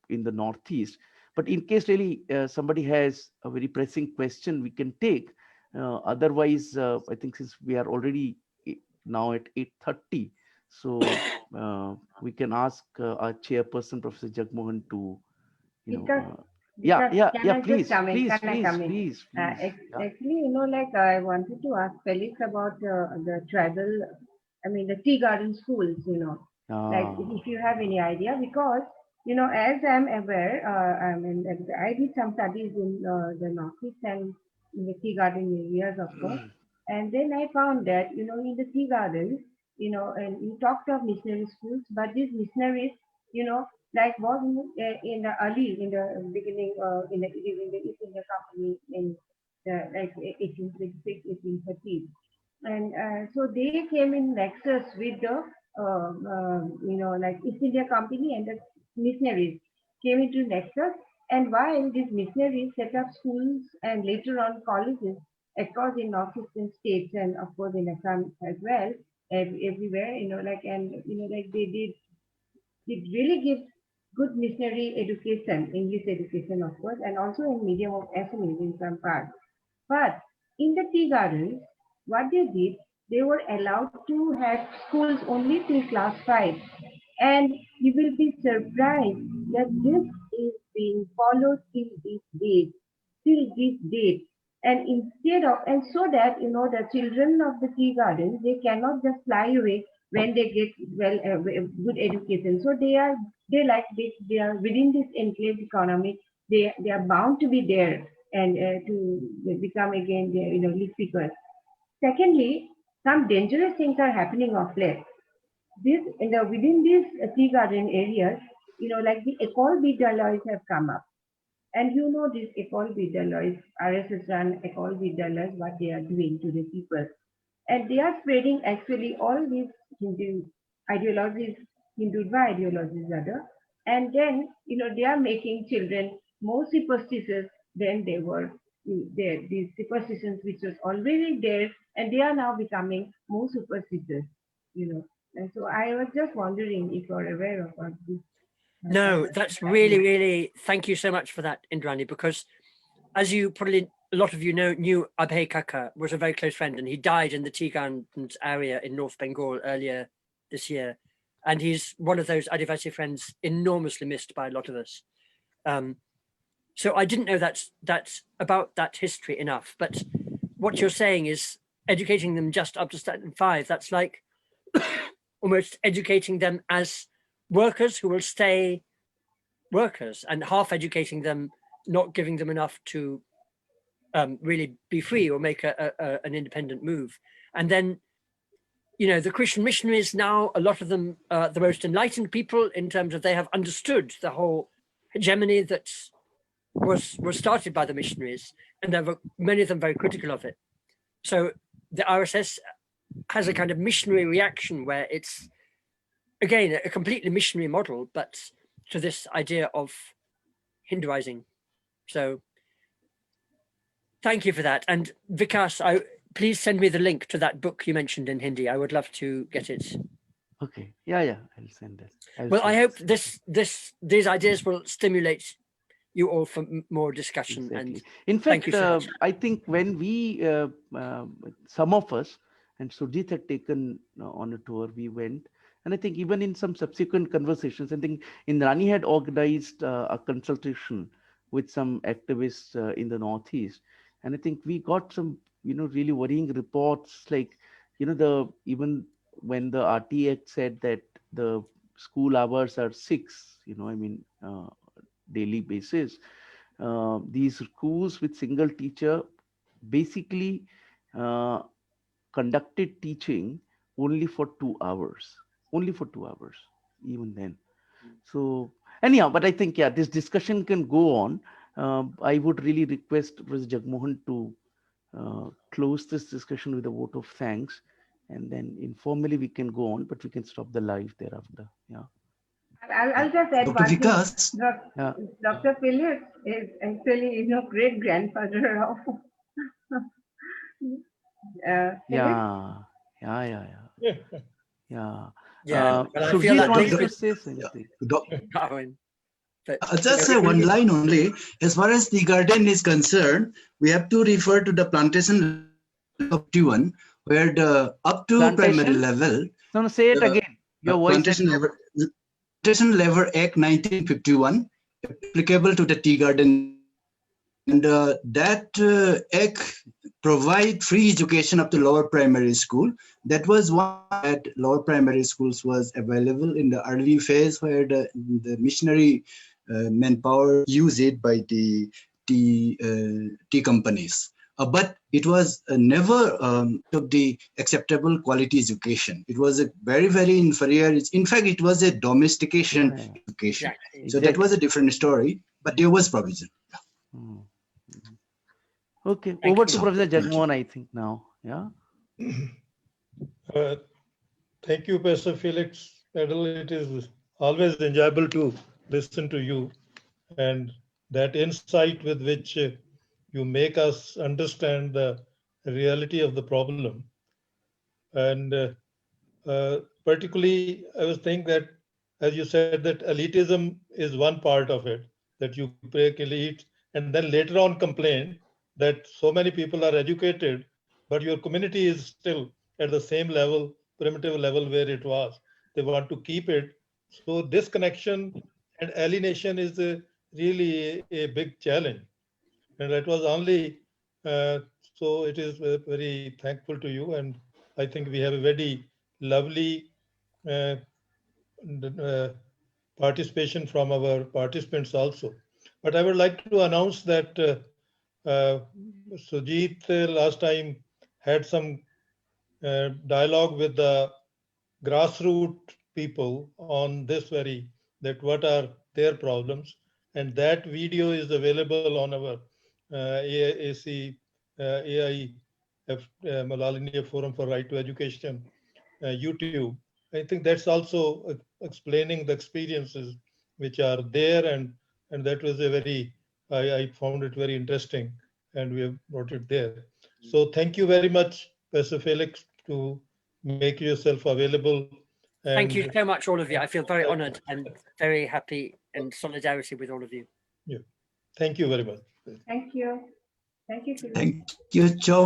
in the Northeast. But in case really somebody has a very pressing question, we can take. Otherwise, I think since we are already now at 8:30, so we can ask our chairperson, Professor Jagmohan, to, please. Actually, I wanted to ask Felix about the tribal, the tea garden schools, like if you have any idea, because, as I'm aware, I did some studies in the Northeast and in the tea garden areas, of course. And then I found that, in the tea gardens, and you talked of missionary schools, but these missionaries, like was in the beginning, in the East India Company in the, like 1826, 1830. And so they came in nexus with the, like East India Company, and the missionaries came into nexus. And while these missionaries set up schools and later on colleges across the northeastern states, and of course in Assam as well, everywhere, they did really give good missionary education, English education, of course, and also in medium of Assamese in some parts. But in the tea gardens, what they did, they were allowed to have schools only till class 5. And you will be surprised that this is being followed till this date. And instead of, and so that, the children of the tea gardens, they cannot just fly away when they get good education. So they are within this enclave economy. They are bound to be there and to become again, leaf pickers. Secondly, some dangerous things are happening of late. Within these tea garden areas, like the École Vidyaloys have come up. And these École Vidyaloys, RSS run École Vidyaloys, what they are doing to the people. And they are spreading actually all these Hindu ideologies, Hindutva ideologies rather. And then, they are making children more superstitious than they were there. These superstitions which was already there, and they are now becoming more superstitious, And so I was just wondering if you're aware of this. No, that's really, really, thank you so much for that, Indrani, because as you probably a lot of you knew Abhay Kaka was a very close friend, and he died in the tea gardens area in North Bengal earlier this year. And he's one of those Adivasi friends enormously missed by a lot of us. So I didn't know that's about that history enough. But what you're saying is educating them just up to standard 5. That's like almost educating them as workers who will stay workers, and half educating them, not giving them enough to really be free or make an independent move. And then, you know, the Christian missionaries now, a lot of them are the most enlightened people in terms of they have understood the whole hegemony that was started by the missionaries, and there were many of them very critical of it. So the RSS has a kind of missionary reaction where it's, again, a completely missionary model, but to this idea of Hinduizing. So thank you for that. And Vikas, please send me the link to that book you mentioned in Hindi. I would love to get it. Okay. Yeah. I'll send it. Well, I hope these ideas will stimulate you all for more discussion. Exactly. And in fact, thank you so much. I think when we, some of us, and Sujit had taken on a tour, we went, and I think even in some subsequent conversations, I think Indrani had organized a consultation with some activists in the Northeast, and I think we got some, really worrying reports, like, even when the RT Act said that the school hours are 6, daily basis, these schools with single teacher basically conducted teaching only for 2 hours, even then. So anyhow, but I think, this discussion can go on. I would really request Professor Jagmohan to close this discussion with a vote of thanks, and then informally we can go on, but we can stop the live thereafter. Yeah. I'll just add Dr. one Vikas. thing. Dr. Felix is actually, great grandfather of. Yeah. Yeah, but I feel Sujit that wants to say something. Just say one line only. As far as the garden is concerned, we have to refer to the plantation of 21, where the up to primary level. No, say it again. Your voice. Plantation Level Act 1951, applicable to the tea garden, and that act provide free education up to lower primary school. That was one at lower primary schools was available in the early phase, where the missionary manpower used it by the tea companies. But it was never of the acceptable quality education. It was a very, very inferior. In fact, it was a domestication education. Exactly. So that was a different story, but there was provision. Okay, over to Professor Jagmohan, I think now. Yeah. Thank you, Professor Felix Padel. It is always enjoyable to listen to you, and that insight with which you make us understand the reality of the problem. And particularly, I was thinking that, as you said, that elitism is one part of it, that you break elite, and then later on complain that so many people are educated, but your community is still at the same level, primitive level where it was. They want to keep it. So disconnection and alienation is really a big challenge. And that was only, so it is very thankful to you. And I think we have a very lovely participation from our participants also. But I would like to announce that Sujit last time had some dialogue with the grassroots people on this that what are their problems. And that video is available on our AIC, AIF, All India Forum for Right to Education, YouTube. I think that's also explaining the experiences which are there, and that was a very, I found it very interesting, and we have brought it there. So thank you very much, Professor Felix, to make yourself available. Thank you so much, all of you. I feel very honored and very happy and solidarity with all of you. Yeah. Thank you very much. Thank you. Thank you, Felix. Thank you, Cho.